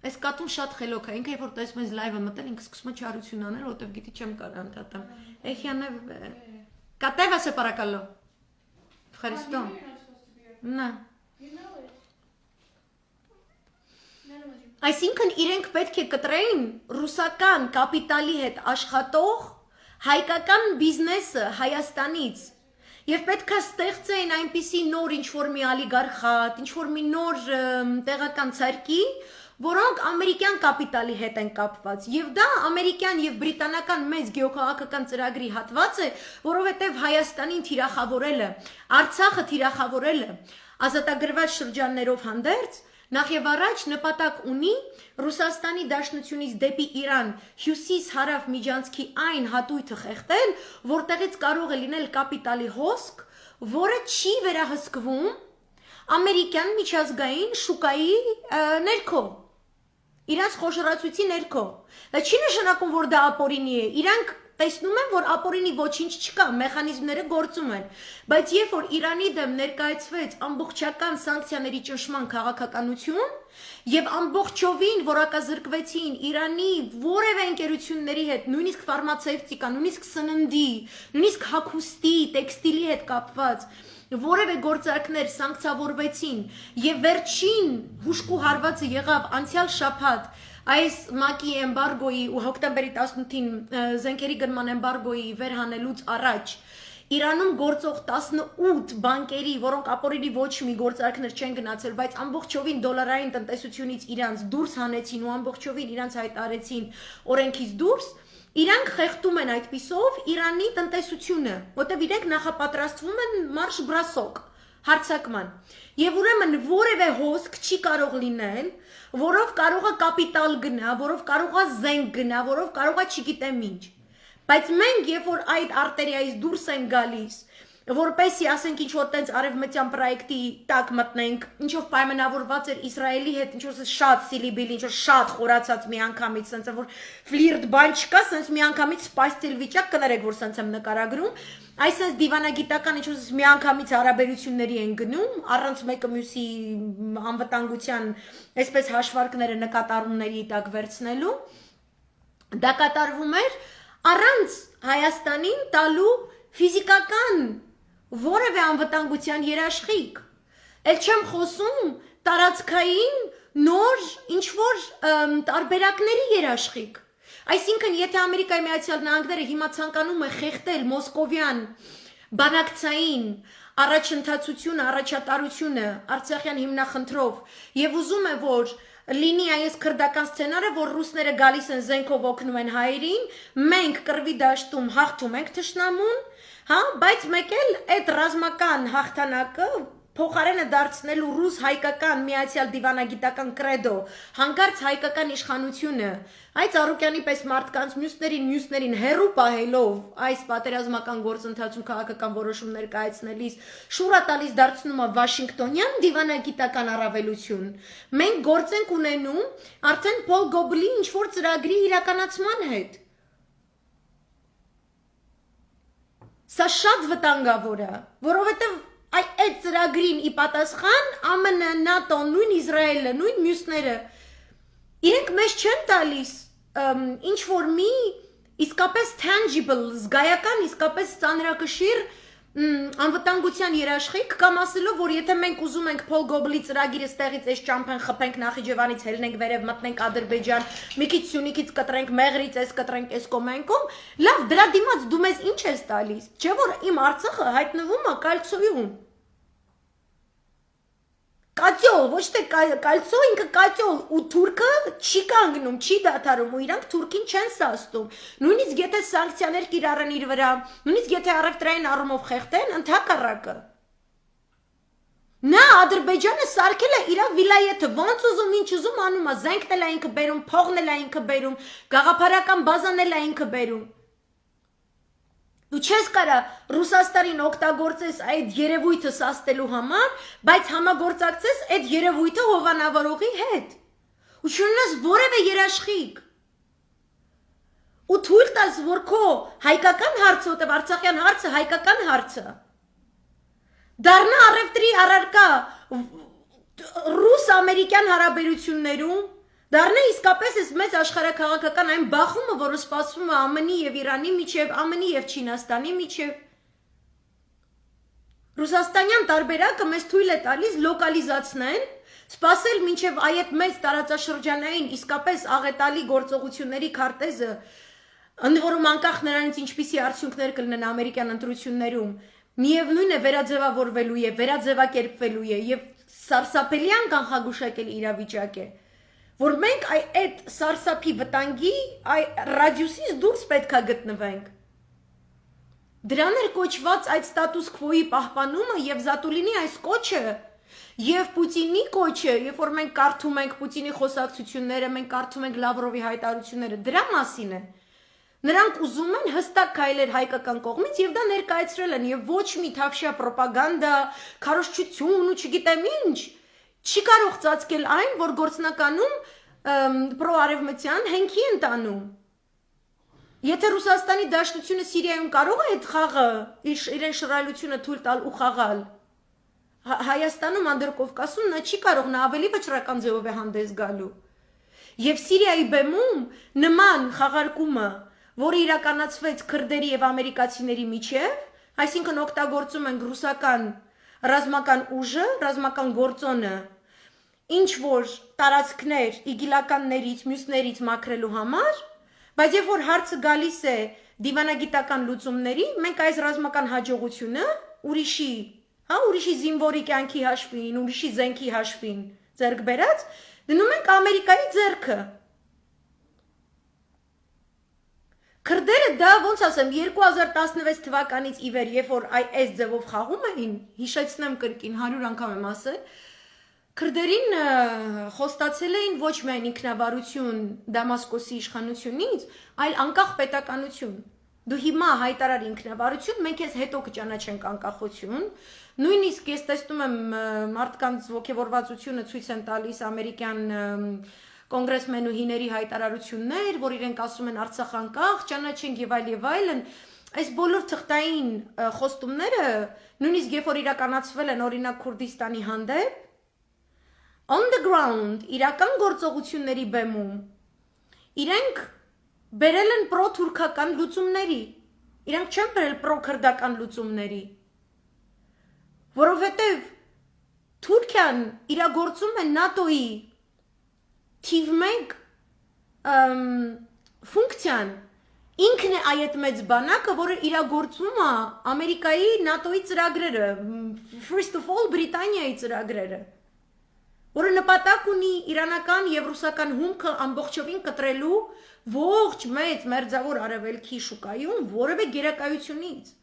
այս կատուն շատ խելոք է, ինքը որ տեսում ես լայվը մտել, ինքը սկսում է չարություն անել, որտև գիտի չեմ կարող անդատամ, էխյանե, կատևա սե պարակալո, Խարիստո, նա, այսինքն իրենք պետք է կտրեին ռուսական կապիտալի հետ աշխատող հայկական բիզնեսը Հայաստանից Եվ պետք է ստեղծեին այնպիսի նոր ինչ-որ մի ալիգարխատ, ինչ-որ մի նոր տեղական ցարկի, որոնք ամերիկյան կապիտալի հետ են կապված։ Եվ դա ամերիկյան եւ բրիտանական մեծ գեոքաղաքական ծրագրի հատված է, որովհետեւ Հայաստանին թիրախավորելը, Արցախը թիրախավորելը, ազատագրված շրջաններով հանդերձ Նախ եւ առաջ նպատակ ունի Ռուսաստանի Դաշնությունից դեպի Իրան հյուսիս-հարավ միջանցքի այն հատույթը խեղդել, որտեղից կարող է լինել կապիտալի հոսք, որը չի վերահսկվում ամերիկյան միջազգային շուկայի ներքո, իրանց խոշորացույցի ներքո։ Դա չի նշանակում, որ դա ապօրինի է, իրանք տեսնում են, որ ապօրինի ոչինչ չկա, մեխանիզմները գործում են, բայց երբ որ Իրանի դեմ ներկայացվեց ամբողջական սանկցիաների ճնշման քաղաքականություն եւ ամբողջովին որակազրկվեցին Իրանի որևէ ընկերությունների հետ, նույնիսկ ֆարմացևտիկա, նույնիսկ սննդի, նույնիսկ հագուստի, տեքստիլի հետ կապված որևէ գործարքներ սանկցավորվեցին եւ վերջին հուշկու հարվածը եղավ անցյալ շաբաթ այս ՄԱԿ-ի էմբարգոյի ու հոկտեմբերի 18-ին զենքերի գնման էմբարգոյի վերհանելուց առաջ Իրանում գործող 18 բանկերի, որոնք ապօրինի ոչ մի գործարքներ չեն գնացել, բայց ամբողջովին դոլարային տնտեսությունից իրանց դուրս հանեցին ու ամբողջովին իրանց հայտարարեցին օրենքից դուրս, իրանք խեղդում են այդպիսով Իրանի տնտեսությունը, որտեղ իրենք նախապատրաստվում են մարշ բրասոկ, հարցակման։ Եվ ուրեմն որևէ հոսք չի կարող լինել, որով կարող է կապիտալ գնա, որով կարող է զենք գնա, որով կարող է չգիտեմ ինչ։ Բայց մենք, երբ որ այդ արտերիայից դուրս են գալիս, որպեսի ասենք ինչ-որ տենց արևմտյան պրոյեկտի տակ մտնենք, ինչ-որ պայմանավորված էր Իսրայելի հետ, ինչ-որ շատ սիլիբիլի, ինչ-որ շատ խորացած միանգամից, սենց որ ֆլիրտ բան չկա, սենց միանգամից սպաստիլ վիճակ կներեք, որ սենց եմ նկարագրում, այսպես դիվանագիտական ինչ-որ միանգամից հարաբերությունների են գնում, առանց մեկը մյուսի անվտանգության, այսպես հաշվարկները նկատառումների տակ վերցնելու, դա կատարվում էր առանց Հայաստանին տալու ֆիզիկական որևէ անվտանգության երաշխիք, էլ չեմ խոսում տարածքային նոր ինչ-որ տարբերակների երաշխիք, այսինքն եթե Ամերիկայի Միացյալ Նահանգները հիմա ցանկանում է խեղդել մոսկովյան բանակցային առաջընթացությունը, առաջատարությունը Արցախյան հիմնախնդրով եւ ուզում է որ լինի այս քրդական սցենարը, որ ռուսները գալիս են զենքով օգնում են հայերին, մենք կռվի դաշտում հաղթում ենք թշնամուն, հա, բայց մեկ էլ այդ ռազմական հաղթանակը փոխարենը դարձնելու ռուս-հայկական միացյալ դիվանագիտական կրեդո, հանկարծ հայկական իշխանությունը, այդ Արուկյանի պես մարդկանց մյուսներին հերու պահելով այս պատերազմական գործընթացում քաղաքական որոշումներ կայացնելիս շուռա տալիս դարձնում է Վաշինգտոնյան դիվանագիտական առավելություն, մենք գործ ենք ունենում արդեն Փոլ Գոբլի ինչ-որ ծրագրի իրականացման հետ։ Սա շատ վտանգավոր է, որովհետև այդ ծրագրին ի պատասխան ԱՄՆ, ՆԱՏՕ, նույն Իսրայելը, նույն մյուսները իրենք մեզ չեն տալիս ինչ որ մի իսկապես tangible, զգայական, իսկապես ծանրակշիռ անվտանգության երաշխիք կամ ասելով, որ եթե մենք ուզում ենք Փոլ Գոբլի ծրագիրը ստեղից այս ճամփեն խփենք Նախիջևանից հելնենք վերև մտնենք Ադրբեջան, մի քիչ Սյունիքից կտրենք Մեղրից, այս կտրենք այս կոմենքում, լավ, դրա դիմաց դու մեզ ինչ ես տալիս, չէ՞ որ իմ Արցախը հայտնվում է կալցոյում։ Կատյո, ոչ թե կալցո, ինքը կատյոլ ու թուրքը չի կանգնում, չի դադարում ու իրանք թուրքին չեն սաստում։ Նույնիսկ եթե սանկցիաներ կիրառեն իր վրա, նույնիսկ եթե առևտրային առումով խեղդեն, ընդհակառակը։ Նա Ադրբեջանը սարքել է իր վիլայեթը, ոնց ուզում, ինչ ուզում անում է, զենքն էլ է ինքը բերում, փողն էլ է ինքը բերում, գաղափարական բազան էլ է ինքը բերում։ Դու չես կարա Ռուսաստանին օգտագործես այդ երևույթը սաստելու համար, բայց համագործակցես այդ երևույթը հովանավորողի հետ։ Ու չունես որևէ երաշխիք։ Ու թույլ տաս, որ քո հայկական հարցը, որտեղ Արցախյան հարցը հայկական հարցը, դառնա առևտրի առարկա ռուս-ամերիկյան հարաբերություններում, դառնա իսկապես այս մեծ աշխարհաքաղաքական այն բախումը, որը սպասվում է ԱՄՆ-ի եւ Իրանի միջև, ԱՄՆ-ի եւ Չինաստանի միջև։ Ռուսաստանյան տարբերակը մեզ թույլ է տալիս լոկալիզացնել, սպասել մինչև այդ մեծ տարածաշրջանային իսկապես աղետալի գործողությունների քարտեզը, ընդ որում անկախ նրանից ինչպիսի արդյունքներ կլինեն ամերիկյան ընտրություններում, միևնույն է վերաձևավորվելու է, վերաձևակերպվելու է եւ սարսափելիան կանխագուշակել իրավիճակ է, որ մենք այդ սարսափի վտանգի ռադիուսից դուրս պետք է գտնվենք։ Դրան էր կոչված այդ ստատուս քվոյի պահպանումը եւ Զատուլինի այս կոչը եւ Պուտինի կոչը, երբ որ մենք կարդում ենք Պուտինի խոսակցությունները, մենք կարդում ենք Լավրովի հայտարարությունները, դրա մասին է։ Նրանք ուզում են հստակ քայլեր հայկական կողմից եւ դա ներկայացրել են եւ ոչ մի թավշյա ռոպագանդա, քարոզչություն ու չգիտեմ ինչ չի կարող ծածկել այն, որ գործնականում պրոարևմտյան հենքի են տանում։ Եթե Ռուսաստանի Դաշնությունը Սիրիայում կարող է այդ խաղը իրեն շռայլությունը թույլ տալ ու խաղալ, Հայաստանում, Անդրկովկասում նա չի կարող, նա ավելի վճռական ձևով է հանդես գալու։ Եվ Սիրիայի բեմում նման խաղարկումը, որը իրականացվեց քրդերի եւ ամերիկացիների միջև, այսինքն օգտագործում են ռուսական ռազմական ուժը, ռազմական գործոնը ինչ որ տարածքներ իգիլականներից, մյուսներից մաքրելու համար, բայց երբ որ հարցը գալիս է դիվանագիտական լուծումների, մենք այս ռազմական հաջողությունը ուրիշի զինվորի կյանքի հաշվին, ուրիշի զենքի հաշվին ձեռք բերած, դնում ենք Ամերիկայի ձեռքը։ Քրդերը դա ոնց ասեմ 2016 թվականից ի վեր, երբ որ այս ձևով խաղում էին, հիշեցնեմ կրկին 100 անգամ եմ ասել, քրդերին խոստացել էին ոչ միայն ինքնավարություն Դամասկոսի իշխանությունից, այլ անկախ պետականություն։ Դու հիմա հայտարար ինքնավարություն, մենք ես հետո կճանաչենք անկախություն։ Նույնիսկ ես տեսնում եմ մարդկանց ողջավորվածությունը ցույց են տալիս ամերիկյան կոնգրեսմենուհիների հայտարարություններ, որ իրենք ասում են Արցախ անկախ, ճանաչենք եւ այլն, այս բոլոր թղթային խոստումները, նույնիսկ երբ որ իրականացվել են օրինակ Քուրդիստանի հանդեպ, on the ground, իրական գործողությունների բեմում, իրենք բերել են պրո-թուրքական լուծումների, իրենք չեն բերել պրո-քրդական լուծումների, որովհետեւ Թուրքիան իրագործում է ՆԱՏՕ-ի թիվ 1 ֆունկցիան ինքն է այդ մեծ բանակը, որը իրագործում է Ամերիկայի ՆԱՏՕ-ի ծրագրերը, first of all Բրիտանիայի ծրագրերը, որը նպատակ ունի իրանական եւ ռուսական հումքը ամբողջովին կտրելու ողջ մեծ մերձավոր արևելքի շուկայում որևէ գերակայությունից։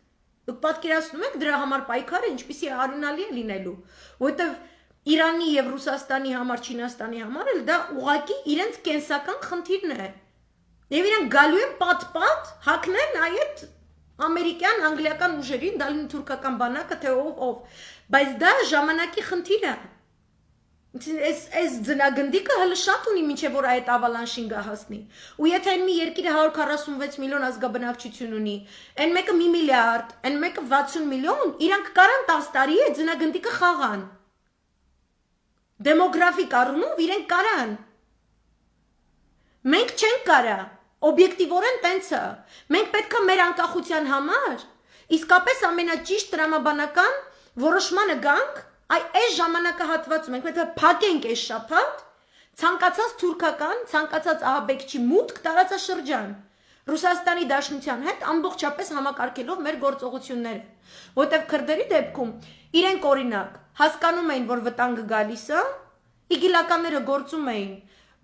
Դուք պատկերացնում եք դրա համար պայքարը ինչպիսի արունալի է լինելու, որովհետեւ Իրանի եւ Ռուսաստանի համար, Չինաստանի համար էլ դա ուղղակի իրենց կենսական խնդիրն է։ Եվ իրենք գալու են պատ հակնեն այդ ամերիկյան, անգլիական ուժերին, դա լինի թուրքական բանակը, թե ով, բայց դա ժամանակի խնդիր է։ Այս ձնագնդիկը հələ շատ ունի մինչև որ այդ ավալանշին գա հասնի։ Ու եթե այն մի երկիրը 146 միլիոն ազգաբնակչություն ունի, այն մեկը 1 միլիարդ, այն մեկը 60 միլիոն, իրանք կարան 10 տարի է ձնագնդիկը խաղան։ Դեմոգրաֆիկ առումով իրենք կարան։ Մենք չենք կարա, օբյեկտիվորեն տենց է։ Մենք պետք է մեր անկախության համար իսկապես ամենաճիշտ տրամաբանական որոշմանը գանք, այս ժամանակահատվածում մենք պետք է փակենք այս շաբաթ ցանկացած թուրքական, ցանկացած ահաբեկչի մուտք տարածաշրջան Ռուսաստանի Դաշնության հետ ամբողջապես համակարգելով մեր գործողությունները, որտեղ քրդերի դեպքում իրենք օրինակ հասկանում էին, որ վտանգը գալիս է, իգիլականները գործում էին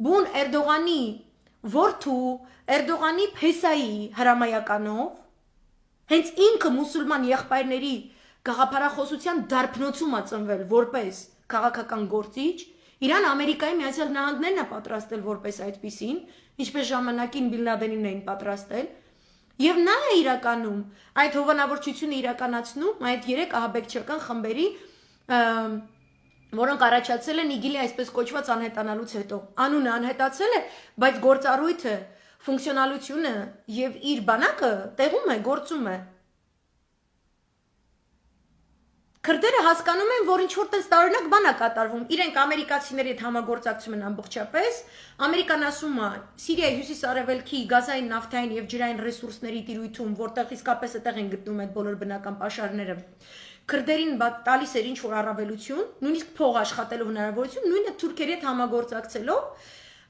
բուն Էրդողանի որդու, Էրդողանի փեսայի հրամայականով, հենց ինքը մուսուլման եղբայրների գաղափարախոսության դարբնոցում է ծնվել որպես քաղաքական գործիչ, իրան Ամերիկայի Միացյալ Նահանգներն է պատրաստել որպես այդպիսին, ինչպես ժամանակին Բին Լադենին էին պատրաստել, եւ նա է իրականում այդ հովանավորչությունը իրականացնում այդ 3 ահաբեկչական խմբերի, որոնք առաջացել են ԻԳԻԼ-ի այսպես կոչված անհետանալուց հետո։ Անունը անհետացել է, բայց գործառույթը, ֆունկցիոնալությունը եւ իր բանակը տեղում է, գործում է։ Քրդերը հասկանում են, որ ինչ-որ տես տարօրինակ բան է կատարվում, իրենք ամերիկացիների հետ համագործակցում են ամբողջապես, Ամերիկան ասում է Սիրիայի հյուսիս-արևելքի գազային, նավթային եւ ջրային ռեսուրսների տիրույթում, որտեղ իսկապես այդտեղ են գտնում այդ բոլոր բնական պաշարները, քրդերին տալիս էր ինչ-որ առավելություն, նույնիսկ փող աշխատելու հնարավորություն, նույնը թուրքերի հետ համագործակցելով,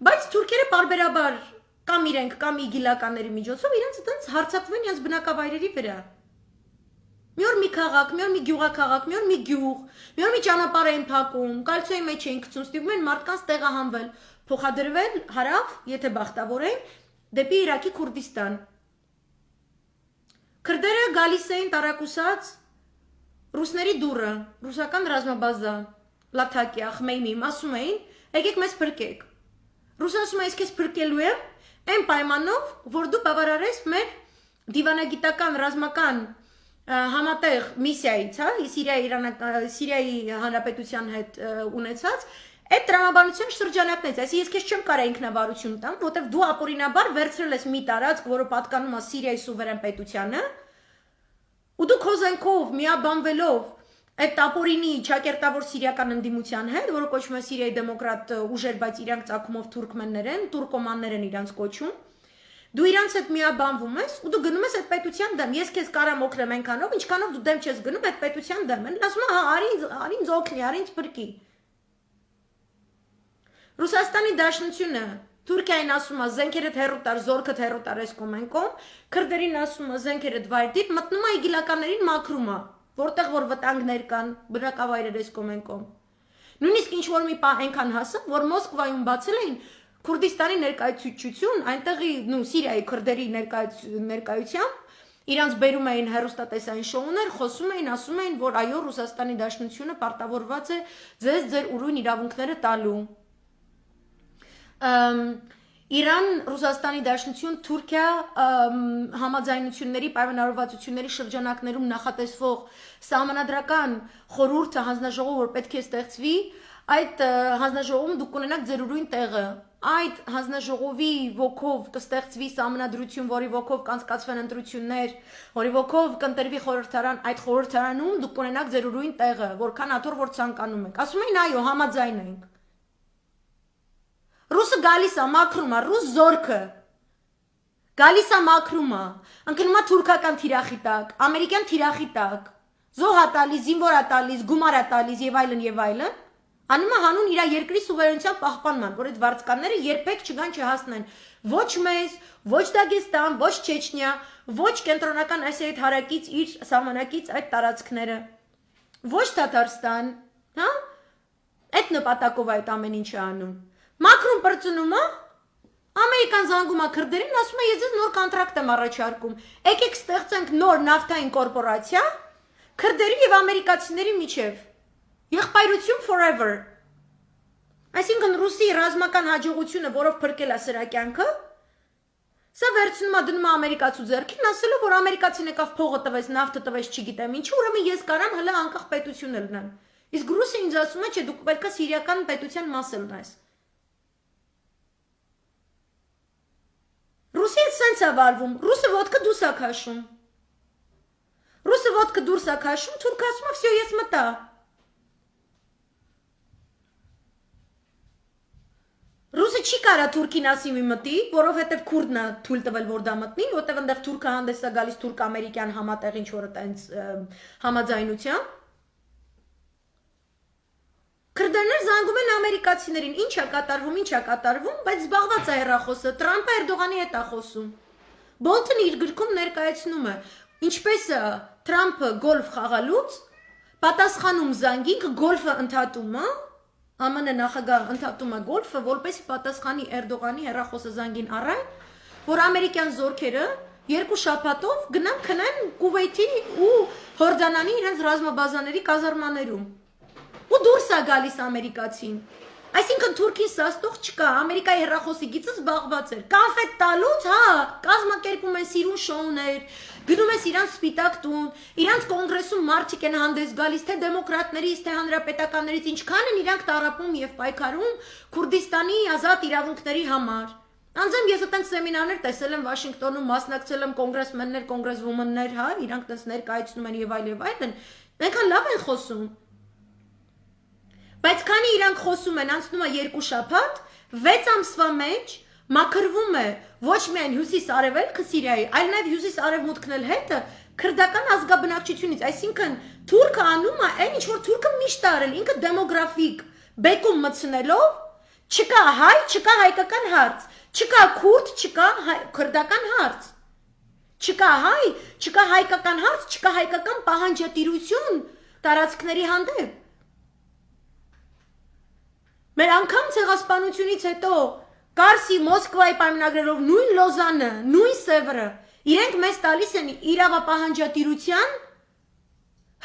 բայց թուրքերը պարբերաբար կամ իրենք կամ իգիլականների միջոցով իրենց այդպես հարձակվում են իրենց բնակավայրերի վրա։ Մի օր մի քաղաք, մի օր մի գյուղաքաղաք, մի օր մի գյուղ, մի օր մի ճանապարհ էին փակում, կալցիոյի մեջ էին գցում, ստիպում են մարդկանց տեղահանվել, փոխադրվել հարավ, եթե բախտավոր են, դեպի Իրաքի Քուրդիստան։ Քրդերը գալիս էին տարակուսած ռուսների դուրը, ռուսական ռազմաբազա, Լաթակիա, Խմեյմիմ, ասում էին, եկեք մեզ փրկեք։ Ռուսը ասում է, ես քեզ փրկելու եմ, այն պայմանով, որ դու բավարարես մեր դիվանագիտական ռազմական համատեղ միսիայից, Սիրիայի Հանրապետության հետ ունեցած, այդ տրամաբանության շրջանակներից, այսինքն ես քեզ չեմ կարող ինքնավարություն տամ, որովհետև դու ապօրինաբար վերցրել ես մի տարածք, որը պատկանում է Սիրիայի սուվերեն պետությանը, ու դու քո զենքով միաբանվելով այդ ապօրինի ճակերտավոր սիրիական ընդդիմության հետ, որը կոչվում է Սիրիայի դեմոկրատ ուժեր, բայց իրանք ծագումով թուրքմեններ են, տուրկոմաններ են իրանք կոչում, Դու իրանց հետ միաբանվում ես ու դու գնում ես այդ պետության դեմ։ Ես քեզ կարամ օգնեմ այնքանով, ինչքանով դու դեմ չես գնում այդ պետության դեմ։ Ասում եմ, հա, արի ինձ օգնի, արի ինձ բրկի։ Ռուսաստանի Դաշնությունը Թուրքիային ասում է զենքերդ հեռու տար, զորքդ հեռու տար այս կոմենկոմ, քրդերին ասում է զենքերդ վայր դիր, մտնում է իգիլականներին մաքրում է, որտեղ որ վտանգներ կան, բնակավայրեր այս կոմենկոմ։ Նույնիսկ ինչ որ մի պահ այնքան հասավ, որ Մոսկվայում բացել էին Քուրդիստանի ներկայացություն, այնտեղի, Սիրիայի քրդերի ներկայությամբ իրանց բերում էին հեռուստատեսային շոուներ, խոսում էին, ասում էին, որ այո, Ռուսաստանի Դաշնությունը պարտավորված է ձեզ ձեր ուրույն իրավունքները տալու։ Իրան, Ռուսաստանի Դաշնություն, Թուրքիա համաձայնությունների, պայմանավորվածությունների շրջանակներում նախատեսվող սահմանադրական խորհուրդը հանձնաժողով որ պետք է ստեղծվի, այդ հանձնաժողովում դուք կունենաք ձեր ուրույն տեղը։ Այդ հանձնաժողովի ոգով կստեղծվի սահմանադրություն, որի ոգով կանցկացվեն ընտրություններ, որի ոգով կընտրվի խորհրդարան, այդ խորհրդարանում դուք կունենաք ձեր ուրույն տեղը, որքան աթոռ որ ցանկանում եք։ Ասում էին, այո, համաձայն ենք։ Ռուսը գալիս է, մաքրում է, ռուս զորքը գալիս է, մաքրում է, ընկնում է թուրքական թիրախի տակ, ամերիկյան թիրախի տակ, զոհ է տալիս, զինվոր է տալիս, գումար է տալիս եւ այլն եւ այլն, անում է հանուն իր երկրի սուվերենության պահպանման, որ այդ վարձկանները երբեք չգան չհասնեն ոչ մեզ, ոչ Դագեստան, ոչ Չեչնիա, ոչ կենտրոնական Ասիայի հարակից իր սահմանակից այդ տարածքները, ոչ Թաթարստան, հա, այդ նպատակով այդ ամեն ինչը անում։ Մաքրում պրծնում է, Ամերիկան զանգում է քրդերին, ասում է ես ձեզ նոր կոնտրակտ եմ առաջարկում, եկեք ստեղծենք նոր նավթային կորպորացիա, քրդերի եւ ամերիկացիների միջև, եղբայրություն forever։ Այսինքն ռուսի ռազմական հաջողությունը, որով փրկել է սրա կյանքը, սա վերցնում է դնում է ամերիկացու ձեռքին, ասելով որ ամերիկացին եկավ փողը տվեց, նավթը տվեց, չգիտեմ ինչի, ուրեմն ես կարամ հələ անկախ պետություն լինեմ։ Իսկ ռուսը ինձ ասում է, չէ, դու պետք է սիրիական պետության մաս լինես։ Ռուսի հետ սենց է վարվում, ռուսը ոտքը դուրս է քաշում։ Ռուսը ոտքը դուրս է քաշում, թուրքը ասում է, վсё, ես մտա։ Ռուսը չի կարա թուրքին ասի մի մտի, որովհետև քուրդն է թույլ տվել որ դա մտնի, որտեղ այնտեղ թուրքը հանդես է գալիս թուրք-ամերիկյան համատեղ ինչ որ տենց համաձայնությամբ։ Քրդերներ զանգում են ամերիկացիներին, ինչ է կատարվում, բայց զբաղված է հեռախոսը, Տրամպը Էրդողանի հետ է խոսում։ Բոլթոնը իր գրքում ներկայացնում է, ինչպես Տրամպը գոլֆ խաղալուց, պատասխանում զանգին, գոլֆը ընդհատում է, ԱՄՆ նախագահ ընդհատում է գոլֆը, որպեսզի պատասխանի Էրդողանի հեռախոսը զանգին առայն, որ ամերիկյան զորքերը 2 շաբաթով գնան քնեն Կուվեյթի ու Հորդանանի իրենց ռազմաբազաների կազարմաներում։ Ու դուրս է գալիս ամերիկացին։ Այսինքն Թուրքին սաստող չկա, Ամերիկայի հեռախոսի գիծը զբաղված էր։ Կոնֆետ տալուց, հա, կազմակերպում են սիրուն շոուներ, գնում ես իրանց սպիտակ տուն, իրանց կոնգրեսում մարդիկ են հանդես գալիս, թե դեմոկրատներից, թե հանրապետականներից, ինչքան են իրանք տառապում եւ պայքարում Քուրդիստանի ազատ իրավունքների համար։ Անձամբ ես այդտեղ սեմինարներ տեսել եմ Վաշինգտոնում, մասնակցել եմ կոնգրեսմեններ, կոնգրեսվոմաններ, հա, իրանք տես ներկայացնում են եւ այլն, այնքան լավ են խոսում։ Բայց քանի իրանք խոսում են, անցնում է 2 շաբաթ, 6 ամսվա մեջ մաքրվում է ոչ միայն հյուսիս-արևելքը Սիրիայի, այլ նաև հյուսիս-արևմուտքն էլ հետը քրդական ազգաբնակչությունից, այսինքն թուրքը անում է այն ինչ որ թուրքը միշտ արել, ինքը դեմոգրաֆիկ բեկում մտցնելով, չկա հայ, չկա հայկական հարց, չկա քուրդ, չկա քրդական հարց, չկա հայ, չկա հայկական հարց, չկա հայկական պահանջատիրություն տարածքների հանդեպ։ Մեր անգամ ցեղասպանությունից հետո Կարսի, Մոսկվայի պայմանագրերով նույն Լոզանը, նույն Սևրը, իրենք մեզ տալիս են իրավապահանջատիրության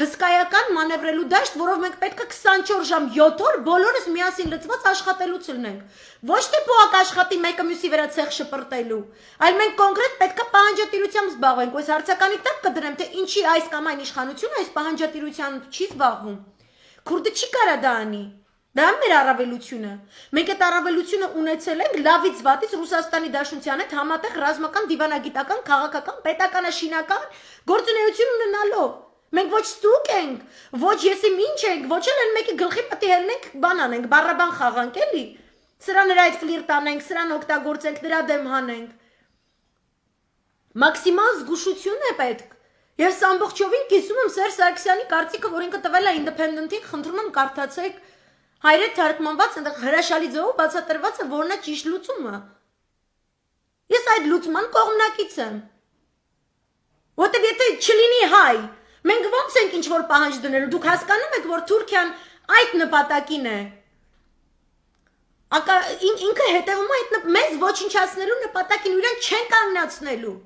հսկայական մանևրելու դաշտ, որով մենք պետք է 24 ժամ 7 օր բոլորս միասին լծված աշխատելուց լինենք։ Ոչ թե փոակ աշխատի մեկը մյուսի վրա ցեղ շպրտելու, այլ մենք կոնկրետ պետք է պահանջատիրությամբ զբաղվենք։ Այս հարցականի տակ կդրեմ, թե ինչի այս կամ այն իշխանությունը այս պահանջատիրությամբ չի զբաղվում։ Քուրդը չի կարա դա անի։ Դա մեր առավելությունը։ Մենք այդ առավելությունը ունեցել ենք լավից վատից Ռուսաստանի Դաշնության հետ համատեղ ռազմական, դիվանագիտական, քաղաքական, պետականաշինական գործունեություն ունենալով։ Մենք ոչ ստրուկ ենք, ոչ եսի ինչ ենք, ոչ էլ են մեկի գլխի պատի հելնենք, բան անենք, բառաբան խաղանք էլի։ Սրա նրա այդ ֆլիրտ անենք, սրան օգտագործենք, նրա դեմ հանենք։ Մաքսիմալ զգուշություն է պետք։ Ես ամբողջովին կիսում եմ Սերժ Սարգսյանի կարծիքը, որ ինքը տվել է Independent-ին, խնդրում եմ կարդացեք հայերեն թարգմանված, այնտեղ հրաշալի ձևով բացատրված է, որն է ճիշտ լուծումը։ Ես այդ լուծման կողմնակից եմ։ Որտեւ եթե չլինի հայ, մենք ո՞նց ենք ինչ որ պահանջ դնելու։ Դուք հասկանում եք, որ Թուրքիան այդ նպատակին է։ Ինքը հետևում է այդ մեզ ոչնչացնելու նպատակին, իրեն չեն կանգնացնելու։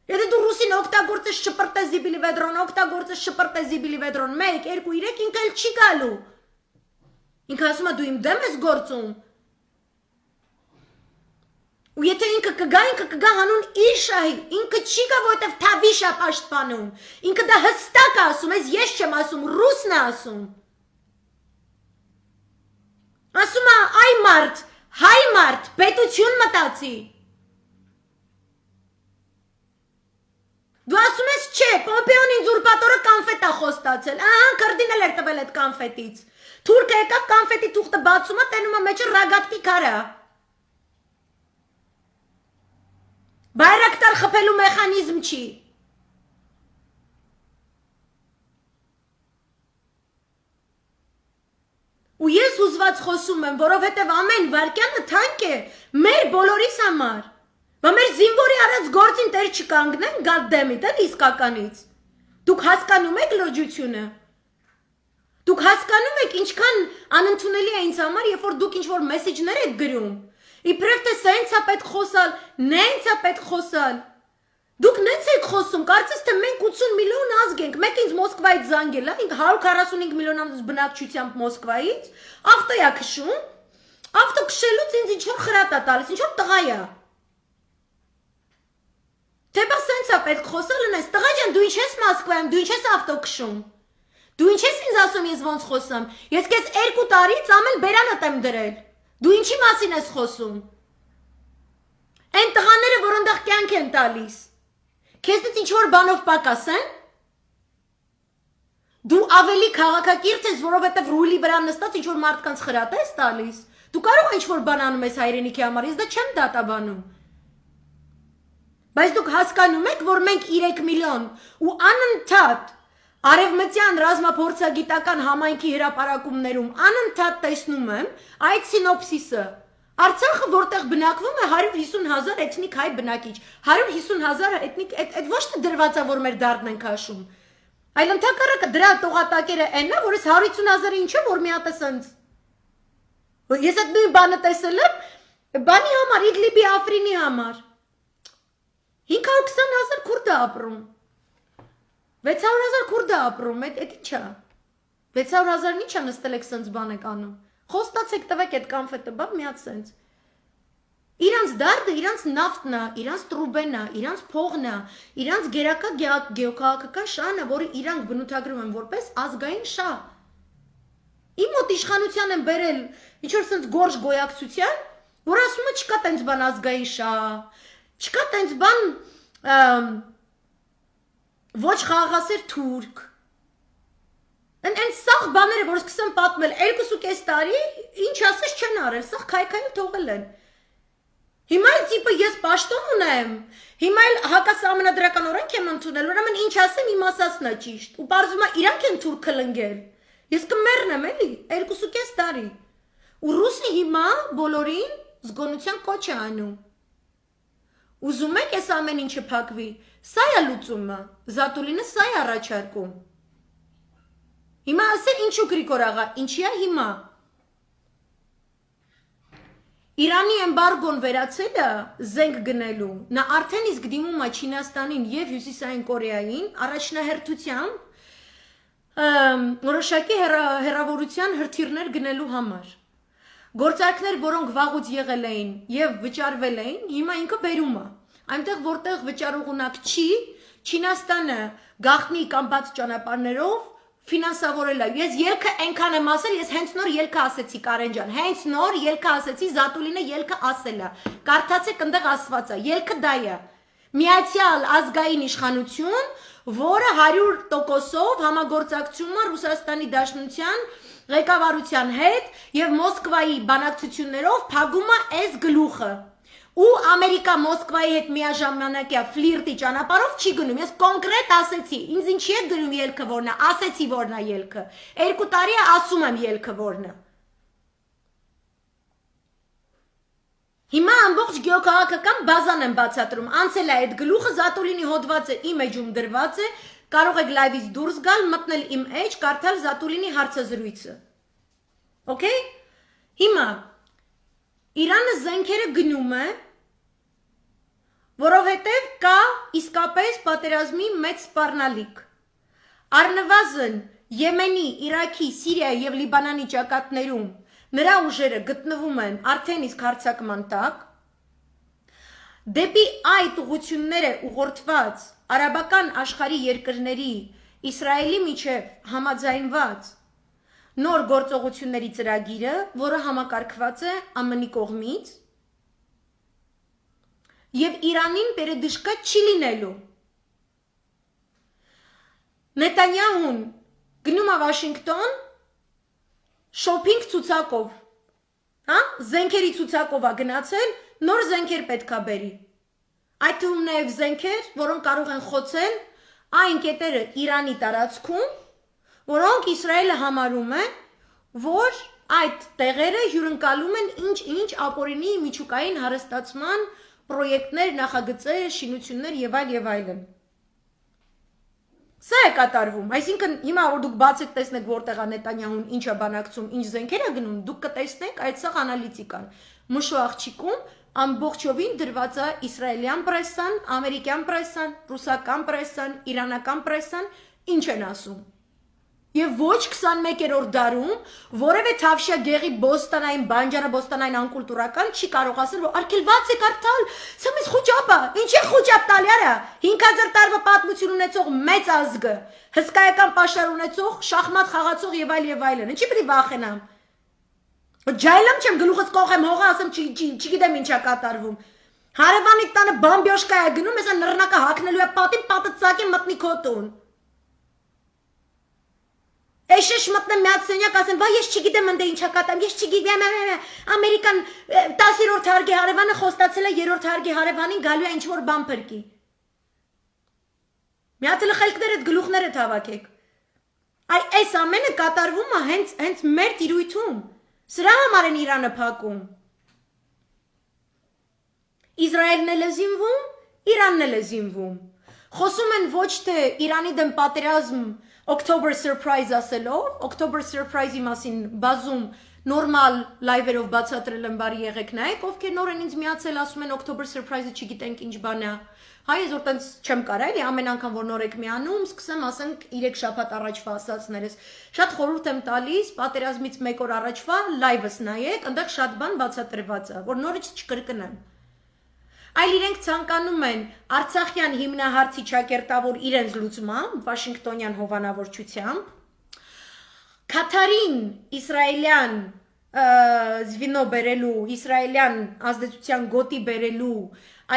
Եթե դու ռուսին օգտագործես շպրտես զիբիլի վեդրոն, օգտագործես շպրտես զիբիլի վեդրոն, 1, 2, 3, ինքը էլ չի գալու։ Ինքը ասում է դու իմ դեմ ես գործում։ Ու եթե ինքը կգա հանուն իր շահի, ինքը չի գա, որովհետև թավիշ է պաշտպանում։ Ինքը դա հստակ է ասում, ես չեմ ասում, ռուսն է ասում։ Ասում է այ մարդ, հայ մարդ, պետություն մտածի։ Դու ասում ես չէ, Պոմպեոն ինձ ուրբաթորը կանֆետ է խոստացել, ահա քրդին էլ էր տվել այդ կանֆետից։ Թուրքը եկավ կանֆետի թուղթը բացում է, տենում է մեջը ռագատկի քարը։ Բայրակտար խփելու մեխանիզմ չի։ Ու ես հուզված խոսում եմ, որովհետև ամեն վարքյանը թանկ է մեր բոլորիս համար։ Բա մեր զինվորի արած գործին տեր չկանգնեն, գադդեմիտ էլ իսկականից։ Դուք հասկանում եք լրջությունը։ Դուք հասկանում եք ինչքան անընդունելի է ինձ համար, երբ որ դուք ինչ-որ մեսեջներ եք գրում։ Իբրև թե սա ինձ է պետք խոսալ, նենց է պետք խոսալ։ Դուք նենց եք խոսում, կարծես թե մենք 80 միլիոն ազգ ենք, մեկ ինձ Մոսկվայից զանգել է, 145 միլիոն բնակչությամբ Մոսկվայից, ավտո է քշում, ավտո քշելուց ինձ ինչ-որ խրատ է տալիս, ինչ-որ տղա է։ Թե բա սենց է պետք խոսալ ունես, տղա ջան, դու ինչ ես Մոսկվայում, դու ինչ ես ավտո քշում։ Դու ինչ ես ինձ ասում, ես ոնց խոսամ։ Ես քեզ 2 տարի ծամել բերանդ եմ դրել։ Դու ինչի մասին ես խոսում։ Այն տղաները, որ այնտեղ կյանք են տալիս։ Քեզնից ինչ որ բանով պակաս են։ Դու ավելի քաղաքակիրթ ես, որովհետև ռուլի վրա նստած ինչ որ մարդկանց խրատ ես տալիս։ Դու կարող ես ինչ որ բան անում ես հայրենիքի համար, ես դա չեմ դատաբանում։ Բայց դուք հասկանում եք, որ մենք 3 միլիոն ու անընդհատ արևմտյան ռազմափորձագիտական համայնքի հրապարակումներում անընդհատ տեսնում եմ այդ սինոպսիսը։ Արցախը որտեղ բնակվում է 150,000 էթնիկ հայ բնակիչ, 150,000 էթնիկ, այդ ոչ թե դրված է, որ մեր դարդն են քաշում, այլ ընդհակառակը դրա տողատակերը այնն է, որ ես 150,000-ը ինչ է, որ մի հատ է սենց։ Ես այդ նույն բանը տեսել եմ, բանի համար, Իդլիբի Աֆրինի համար։ 520,000 քուրդ է ապրում, 600,000 քուրդ է ապրում, այդ ինչ է, 600,000-ն ինչ է նստել եք սենց բան եք անում, խոստացեք տվեք այդ կանֆետը, բա մի հատ սենց, իրանց դարդը, իրանց նավթն է, իրանց տրուբեն է, իրանց փողն է, իրանց գերակա գեոքաղաքական շահն է, որը իրանք բնութագրում են որպես ազգային շահ, իմ մոտ իշխանության են բերել, ինչ-որ սենց գորժ գոյակցության, որ ասում է չկա տենց բան ազգային շահ, չկա տենց բան ոչ խաղաղասեր թուրք, Են սաղ բաները, որ սկսեմ պատմել 2.5 տարի, ինչ ասես չեն արել, սաղ քայքայել թողել են։ Հիմա էլ տիպը ես պաշտոն ունեմ, հիմա էլ հակասահմանադրական օրենք եմ ընդունել, ուրեմն ինչ ասեմ իմ ասածն է ճիշտ, ու պարզվում է իրանք են թուրք քլնգել։ Ես կմեռնեմ էլի 2.5 տարի։ Ու ռուսը հիմա բոլորին զգոնության կոչ է անում։ Ուզում եք այս ամեն ինչը փակվի, սա է լուծումը, Զատուլինը սա է առաջարկում։ Հիմա ասել ինչու Գրիգոր աղա, ինչի է հիմա։ Իրանի էմբարգոն վերացելը զենք գնելու, նա արդեն իսկ դիմում է Չինաստանին և Հյուսիսային Կորեային առաջնահերթությամբ որոշակի հեռավորության հրթիռներ գնելու համար։ Գործարքներ, որոնք վաղուց եղել էին և վճարվել էին, հիմա ինքը բերում է։ Այնտեղ, որտեղ վճարողունակ չի, Չինաստանը գաղտնի կամ բաց ճանապարհներով ֆինանսավորել է։ Ես ելքը այնքան եմ ասել, ես հենց նոր ելքը ասեցի Կարեն ջան, հենց նոր ելքը ասեցի, Զատուլինը ելքը ասել է։ Կարդացեք այնտեղ ասված է, ելքը դա է։ Միացյալ ազգային իշխանություն, որը 100%-ով համագործակցում է Ռուսաստանի Դաշնության ղեկավարության հետ եւ Մոսկվայի բանակցություններով փակում է այս գլուխը։ ու Ամերիկա Մոսկվայի հետ միաժամանակյա ֆլիրտի ճանապարհով չի գնում։ Ես կոնկրետ ասեցի, ինձ ինչի է գրում ելքը որն է, ասեցի որն է ելքը։ 2 տարի է ասում եմ ելքը որն է։ Հիմա ամբողջ գեոքաղաքական բազան եմ բացատրում, անցել է այդ գլուխը, Զատուլինի հոդվածը իմ էջում դրված է, կարող եք լայվից դուրս գալ, մտնել իմ էջ, կարդալ Զատուլինի հարցազրույցը։ Okay? Հիմա Իրանը զենքերը գնում է, որովհետև կա իսկապես պատերազմի մեծ սպառնալիք։ Առնվազն Եմենի, Իրաքի, Սիրիայի եւ Լիբանանի ճակատներում նրա ուժերը գտնվում են արդեն իսկ հարձակման տակ։ Դեպի այդ ուղղությունները ուղղորդված արաբական աշխարհի երկրների Իսրայելի միջև համաձայնված նոր գործողությունների ծրագիրը, որը համակարգված է ԱՄՆ-ի կողմից, եւ Իրանին պերեդышկա չի լինելու։ Նետանյահուն գնում է Վաշինգտոն շոփինգ ցուցակով, հա, զենքերի ցուցակով է գնացել, նոր զենքեր պետքա բերի։ Այդ թվում նաեւ զենքեր, որոնք կարող են խոցել այն կետերը Իրանի տարածքում, որոնք Իսրայելը համարում է, որ այդ տեղերը հյուրընկալում են ինչ-ինչ ապօրինի միջուկային հարստացման պրոյեկտներ, նախագծեր, շինություններ եւ այլն։ Սա է կատարվում, այսինքն հիմա որ դուք բացեք տեսնեք որտեղ է Նետանյահուն ինչա բանակցում, ինչ զենքեր է գնում, դուք կտեսնեք այդ սա անալիտիկան։ Մշու աղջիկում ամբողջովին դրված է իսրայելյան պրեսան, ամերիկյան պրեսան, ռուսական պրեսան, իրանական պրեսան, ինչ են ասում։ Եվ ոչ 21-րդ դարում որևէ թավշյա գեղի բոստանային, բանջարը բոստանային անկուլտուրական չի կարող ասել, որ արգելված է կարդալ, սա մեզ խոճապ է, ինչ է խոճապ տալի արա, 5000 տարվա պատմություն ունեցող մեծ ազգը, հսկայական պաշար ունեցող, շախմատ խաղացող եւ այլն, ինչի պետք է վախենամ։ Ջայլամ չեմ գլուխս կողեմ հողը, ասեմ չգիտեմ ինչա կատարվում։ Հարևանի տանը բամբյոշկա է գնում, հեսա նռնակը հագնելու է պատին, պատը ծակի մտնի քո տուն։ Էշեշ մտնեմ միած սենյակ ասեմ, վայ ես չգիտեմ ընդ ինչա կատամ, ես չգիտեմ, Ամերիկան 10-րդ հարգի հարևանը խոստացել է 3-րդ հարգի հարևանին գալու է ինչ-որ բան փրկի։ Մի հատ լխելքներդ գլուխներդ հավաքեք։ Այ այս ամենը կատարվում է հենց մեր տիրույթում։ Սրա համար են Իրանը փակում։ Իսրայելն էլ է զինվում, Իրանն էլ է զինվում։ Խոսում են ոչ թե Իրանի դեմ պատերազմ October surprise ասելով, October surprise-ի մասին բազում նորմալ լայվերով բացատրել եմ, բարի եղեք նայեք, ովքեր նոր են ինձ միացել, ասում են October surprise-ը չգիտենք ինչ բան է։ Հայ ես որ տենց չեմ կարա, էլի ամեն անգամ որ նոր եք միանում, սկսեմ ասենք 3 շաբաթ առաջվա ասածներս։ Շատ խորհուրդ եմ տալիս, պատերազմից 1 օր առաջվա լայվս նայեք, այնտեղ շատ բան բացատրված է, որ նորից չկրկնեմ։ Այլ իրենք ցանկանում են Արցախյան հիմնահարցի ճակերտավոր իրենց լուծմամբ, Վաշինգտոնյան հովանավորչությամբ, Քաթարին իսրայելյան զվինո բերելու, իսրայելյան ազդեցության գոտի բերելու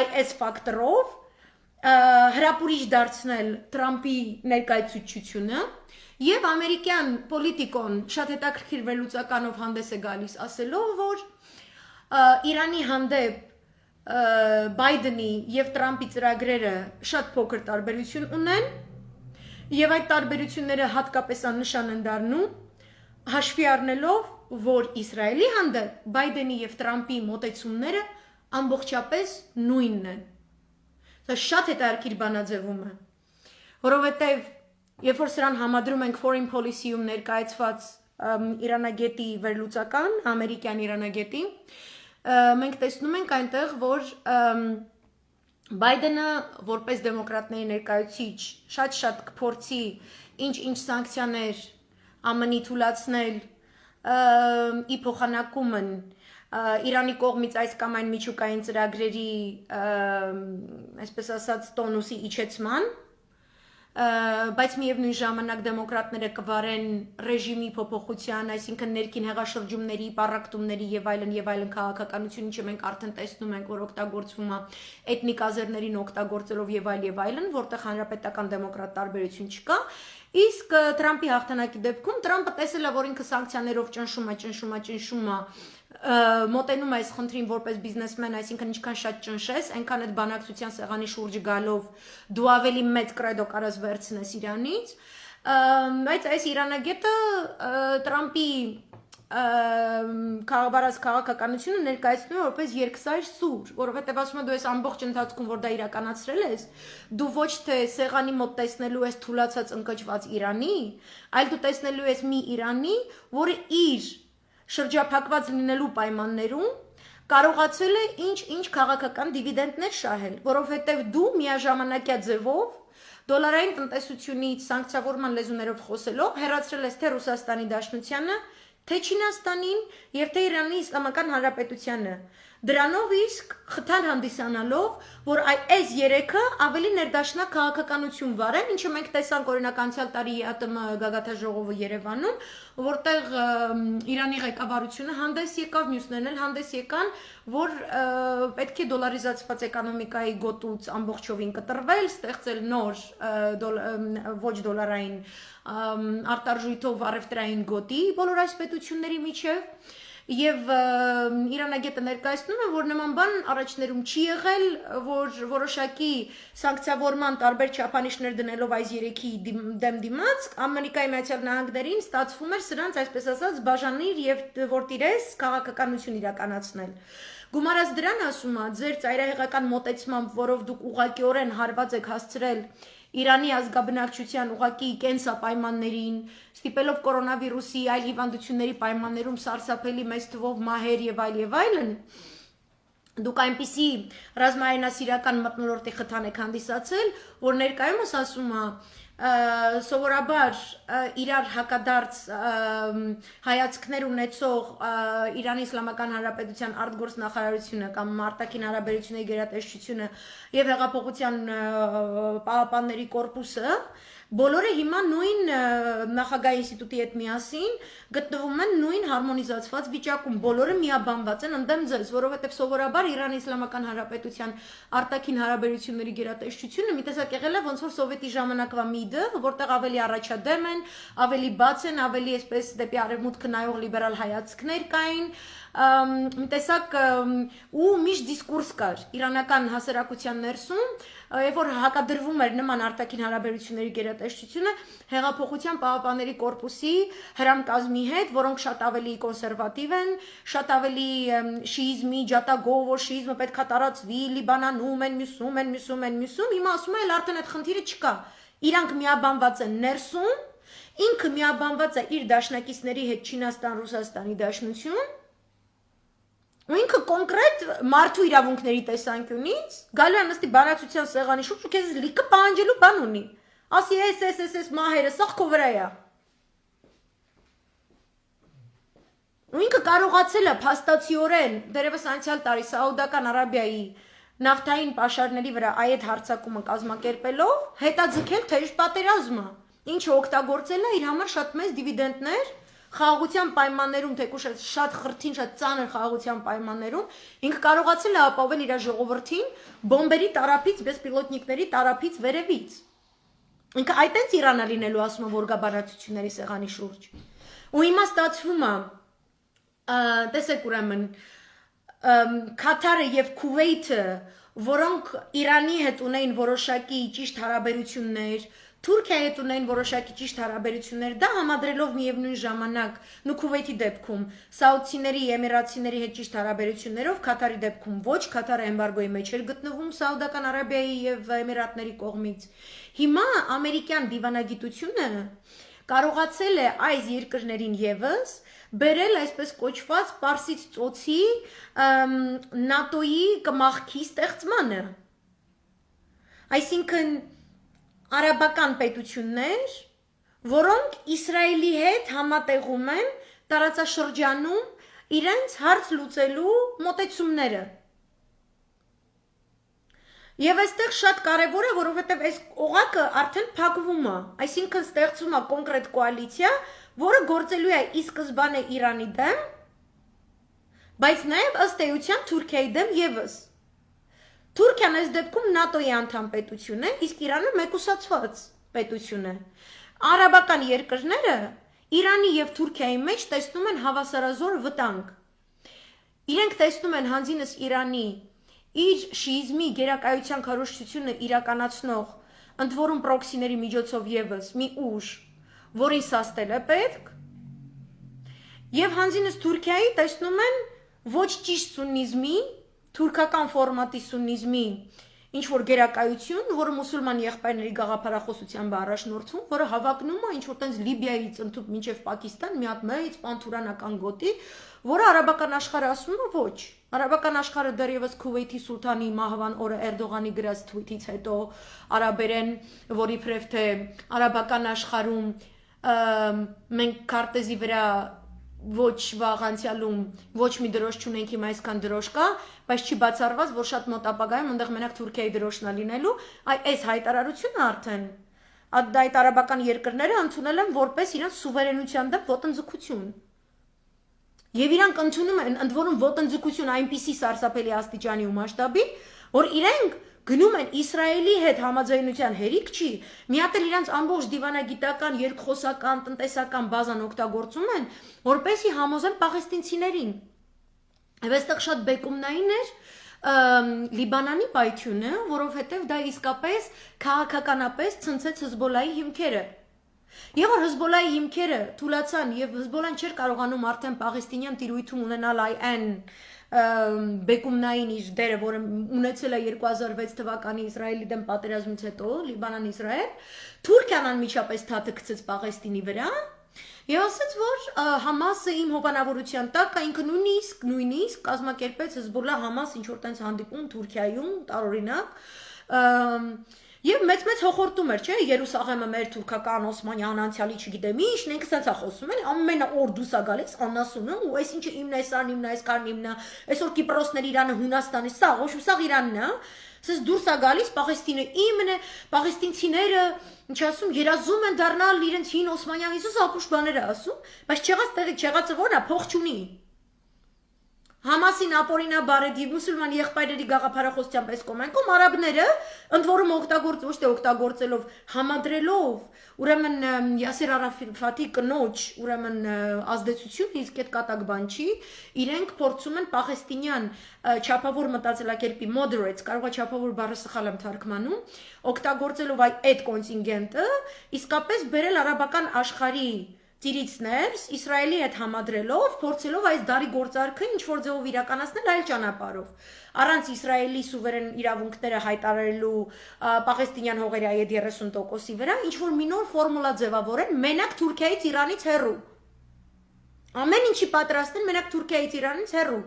այս ֆակտորով հրապուրիչ դարձնել Թրամփի ներկայացուցչությունը եւ ամերիկյան պոլիտիկոն շատ հետաքրքիր վերլուծականով հանդես է գալիս ասելով, որ Իրանի հանդեպ Բայդենի եւ Տրամփի ծրագրերը շատ փոքր տարբերություն ունեն եւ այդ տարբերությունները հատկապես աննշան են դառնում հաշվի առնելով, որ Իսրայելի հանդեպ Բայդենի եւ Տրամփի մոտեցումները ամբողջապես նույնն են։ Դա շատ հետաքրքիր բանաձևում է, որովհետեւ երբ որ սրան համադրում ենք foreign policy-ում ներկայացված իրանագետի վերլուծական, ամերիկյան իրանագետի, մենք տեսնում ենք այնտեղ, որ Բայդենը որպես դեմոկրատների ներկայացուցիչ շատ կփորձի ինչ սանկցիաներ ԱՄՆ-ի թույլատրել ի փոխանակումն Իրանի կողմից այս կամ այն միջուկային ծրագրերի, այսպես ասած, տոնուսի իջեցման, բայց միևնույն ժամանակ դեմոկրատները կվարեն ռեժիմի փոփոխության, այսինքն ներքին հեղաշրջումների, պառակտումների եւ այլն քաղաքականություն, ինչը մենք արդեն տեսնում ենք, որ օգտագործվում է էթնիկ ազերներին օգտագործելով եւ այլն, որտեղ հանրապետական դեմոկրատ տարբերություն չկա, Իսկ Թրամփի հաղթանակի դեպքում Թրամփը տեսել է, որ ինքը սանկցիաներով ճնշում է, մոտենում է այս խնդրին որպես բիզնեսմեն, այսինքն ինչքան շատ ճնշես, այնքան այդ բանակցության սեղանի շուրջը գալով դու ավելի մեծ կրեդո կարաս վերցնես Իրանից, բայց այս իրանագետը Թրամփի Քաղաքաբարած քաղաքականությունը ներկայացնում է որպես երկսայր սուր, որովհետև ասում է դու այս ամբողջ ընթացքում, որ դա իրականացրել ես, դու ոչ թե սեղանի մոտ տեսնելու ես թուլացած ընկճված Իրանի, այլ դու տեսնելու ես մի Իրանի, որը իր շրջափակված լինելու պայմաններում կարողացել է ինչ քաղաքական դիվիդենտներ շահել, որովհետև դու միաժամանակյա ձևով դոլարային տնտեսությունից սանկցիավորման լեզուներով խոսելով հեռացրել ես թե Ռուսաստանի Դաշնությանը, թե Չինաստանին եւ թե Իրանի Իսլամական Հանրապետությանը, դրանով իսկ խթան հանդիսանալով, որ այս երեքը ավելի ներդաշնակ քաղաքականություն վարեն, ինչը մենք տեսանք օրինակ անցյալ տարի ԵԱՏՄ գագաթաժողովը Երևանում, որտեղ Իրանի ղեկավարությունը հանդես եկավ, մյուսներն էլ հանդես եկան, որ պետք է դոլարիզացված էկոնոմիկայի գոտուց ամբողջովին կտրվել, ստեղծել նոր ոչ դոլարային արտարժույթով առևտրային գոտի բոլոր այս պետությունների միջև Եվ իրանագետը ներկայացնում է, որ նման բան առաջներում չի եղել, որ որոշակի սանկցիավորման տարբեր չափանիշներ դնելով այս երեքի դեմ դիմաց, Ամերիկայի Միացյալ Նահանգներին ստացվում էր սրանց, այսպես ասած, բաժանիր եւ որ տիրես քաղաքականություն իրականացնել։ Գումարած դրան ասում է, ձեր ծայրահեղական մոտեցմամբ, որով դուք ուղղակիորեն հարված եք հասցրել Իրանի ազգաբնակչության ուղղակի կենսապայմաններին, ստիպելով կորոնավիրուսի այլ հիվանդությունների պայմաններում սարսափելի մեծ թվով մահեր եւ այլն, դուք այնպիսի ռազմայնասիրական մթնոլորտի խթան եք հանդիսացել, որ ներկայումս ասում է սովորաբար իրար հակադարձ հայացքներ ունեցող Իրանի Իսլամական Հանրապետության արտգործնախարարությունը կամ արտաքին հարաբերությունների գերատեսչությունը եւ հեղափոխության պահապանների կորպուսը բոլորը հիմա նույն նախագահ ինստիտուտի հետ միասին գտնվում են նույն հարմոնիզացված վիճակում, բոլորը միաբանված են ընդդեմ ձեզ, որովհետև սովորաբար Իրանի Իսլամական Հանրապետության արտաքին հարաբերությունների գերատեսչությունը մի տեսակ եղել է ոնց որ սովետի ժամանակվա ՄԻԴ-ը, որտեղ ավելի առաջադեմ են, ավելի բաց են, ավելի այսպես դեպի արևմուտքը նայող լիբերալ հայացքներ կային, մի տեսակ ու միշտ դիսկուրս կար իրանական հասարակության ներսում, երբ որ հակադրվում էր նման արտաքին հարաբերությունների գերատեսչությունը հեղափոխության պահապանների կորպուսի հրամկազմի հետ, որոնք շատ ավելի կոնսերվատիվ են, շատ ավելի շիիզմի ջատագով, որ շիիզմը պետք է տարածվի, Լիբանանում են, մյուսում, հիմա ասում են արդեն այդ խնդիրը չկա։ Իրանք միաբանված են ներսում, ինքը միաբանված է իր դաշնակիցների հետ Չինաստան, Ռուսաստանի Դաշնություն, ու ինքը կոնկրետ մարդու իրավունքների տեսանկյունից գալու է նստի բանակցության սեղանի շուրջ ու քեզ լիքը պահանջելու բան ունի։ Ասի էս մահերը սա քո վրա է։ Ու ինքը կարողացել է փաստացիորեն դերևս անցյալ տարի Սաուդական Արաբիայի նավթային պաշարների վրա այդ հարձակումը կազմակերպելով հետաձգել թեժ պատերազմը, ինչը օգտագործել է իր համար շատ մեծ դիվիդենտներ խաղաղության պայմաններում, թեկուզ շատ խրթին, շատ ծանր խաղաղության պայմաններում, ինքը կարողացել է ապավել իր ժողովրդին բոմբերի տարափից, բեսպիլոտնիկների տարափից վերևից։ Ինքը այդտենց Իրանա լինելու ասում է, որ գա բանակցությունների սեղանի շուրջ։ Ու հիմա ստացվում է, տեսեք ուրեմն, Քաթարը եւ Քուվեյթը, որոնք Իրանի հետ ունեին որոշակի ճիշտ հարաբերություններ, Թուրքիայի հետ ունեին որոշակի ճիշտ հարաբերություններ, դա համադրելով միևնույն ժամանակ, Քուվեյթի դեպքում սաուդցիների, էմիրացիների հետ ճիշտ հարաբերություններով, Քաթարի դեպքում ոչ, Քաթարը էմբարգոյի մեջ էր գտնվում Սաուդական Արաբիայի եւ Էմիրատների կողմից։ Հիմա ամերիկյան դիվանագիտությունը կարողացել է այս երկրներին եւս բերել այսպես կոչված Պարսից ծոցի ՆԱՏՕ-ի կմախքի ստեղծմանը։ Այսինքն արաբական պետություններ, որոնք Իսրայելի հետ համատեղում են տարածաշրջանում իրենց հարց լուծելու մոտեցումները։ Եվ այստեղ շատ կարևոր է, որովհետև այս օղակը արդեն փակվում է, այսինքն ստեղծվում է կոնկրետ կոալիցիա, որը գործելու է ի սկզբանե Իրանի դեմ, բայց նաև ըստ էության Թուրքիայի դեմ եւս։ Թուրքիան այս դեպքում ՆԱՏՕ-ի անդամ պետություն է, իսկ Իրանը մեկուսացված պետություն է։ Արաբական երկրները Իրանի եւ Թուրքիայի մեջ տեսնում են հավասարազոր վտանգ։ Իրենք տեսնում են հանձինս Իրանի իր շիիզմի գերակայության քարոզչությունը իրականացնող ընդ որում պրոքսիների միջոցով եւս մի ուժ, որին սաստել է պետք, եւ հանձինս Թուրքիայի տեսնում են ոչ ճիշտ սուննիզմի, թուրքական ֆորմատի սուննիզմի ինչ որ գերակայություն, որը մուսուլման եղբայրների գաղափարախոսությամբ առաջնորդվում, որը հավակնում է ինչ որ տենց Լիբիայից ընդհուպ մինչև Պակիստան մի հատ մեծ պանթուրանական գոտի, որը արաբական աշխարհը ասում է ոչ։ Արաբական աշխարհը դեռևս Քուվեյթի սուլթանի մահվան օրը Էրդողանի գրած թվիթից հետո արաբերեն, որի իբրև թե արաբական աշխարհում մենք քարտեզի վրա ոչ վաղ անցյալում ոչ մի դրոշ չունենք, հիմա այսքան դրոշ կա, բայց չի բացառված, որ շատ մոտ ապագայում այնտեղ մենակ Թուրքիայի դրոշն է լինելու, այս հայտարարությունը արդեն այդ արաբական երկրները ընդունել են որպես իրենց սուվերենության դեմ ոտնձգություն։ Եվ իրանք ընդունում են ընդ որում ոտնձգություն այնպիսի սարսափելի աստիճանի ու մասշտաբի, որ իրենք գնում են Իսրայելի հետ համաձայնության հերիք չի, մի հատ էլ իրանց ամբողջ դիվանագիտական, երկխոսական, տնտեսական բազան օգտագործում են, որպեսզի համոզեն պաղեստինցիներին։ Եվ այստեղ շատ բեկումնային էր Լիբանանի պայթյունը, որովհետև դա իսկապես քաղաքականապես ցնցեց Հեզբոլայի հիմքերը։ Եվ որ Հեզբոլայի հիմքերը թուլացան եւ Հեզբոլան չէր կարողանում արդեն պաղեստինյան տիրույթում ունենալ այն բեկումնային իր դերը, որը ունեցել է 2006 թվականի Իսրայելի դեմ պատերազմից հետո, Լիբանան-Իսրայել, Թուրքիան անմիջապես թաթը գցեց Պաղեստինի վրա եւ ասաց, որ Համասը իմ հովանավորության տակ է, ինքը նույնիսկ կազմակերպեց Հեզբոլա Համաս ինչ որ տենց հանդիպում Թուրքիայում, տարօրինակ Եվ մեծ հոխորտում էր, չէ, Երուսաղեմը մեր թուրքական օսմանյան անցյալի չգիտեմ ինչ, ինքը սենց է խոսում են, ամեն օր դուս է գալիս անասունը, ու այս ինչը իմն է, սարն իմն է, այս կարն իմն է, այսօր Կիպրոսներ Իրանը, Հունաստանը, սաղ, ոչ սաղ Իրանն է, սենց դուրս է գալիս, Պաղեստինը իմն է, պաղեստինցիները, ինչ ասում, երազում են դառնալ իրենց հին օսմանյան Հիսուս ապուշ բաներ է ասում, բայց չեղածը որն է, փող չունի։ Համասին ապորինա բարեդի մուսուլման եղբայրների գաղափարախոսությամբ այս կոմենկում արաբները ընդ որում ոչ թե օգտագործելով համադրելով ուրեմն Յասեր Արաֆատի կնոջ ուրեմն ազդեցություն իսկ այդ կատակ բան չի իրենք փորձում են պաղեստինյան չափավոր մտածելակերպի moderates կարող է չափավոր բառը սխալ եմ թարգմանում օգտագործելով այդ կոնտինգենտը իսկապես բերել արաբական աշխարհի Տիրիցներս Իսրայելի հետ համադրելով, փորձելով այս դարի գործարքը ինչ որ ձևով իրականացնել այլ ճանապարհով։ Առանց Իսրայելի սուվերեն իրավունքները հայտարարելու Պաղեստինյան հողերի այդ 30%-ի վրա ինչ որ մի նոր ֆորմուլա ձևավորեն մենակ Թուրքիայից Իրանից հեռու։ Ամեն ինչի պատրաստեն մենակ Թուրքիայից Իրանից հեռու։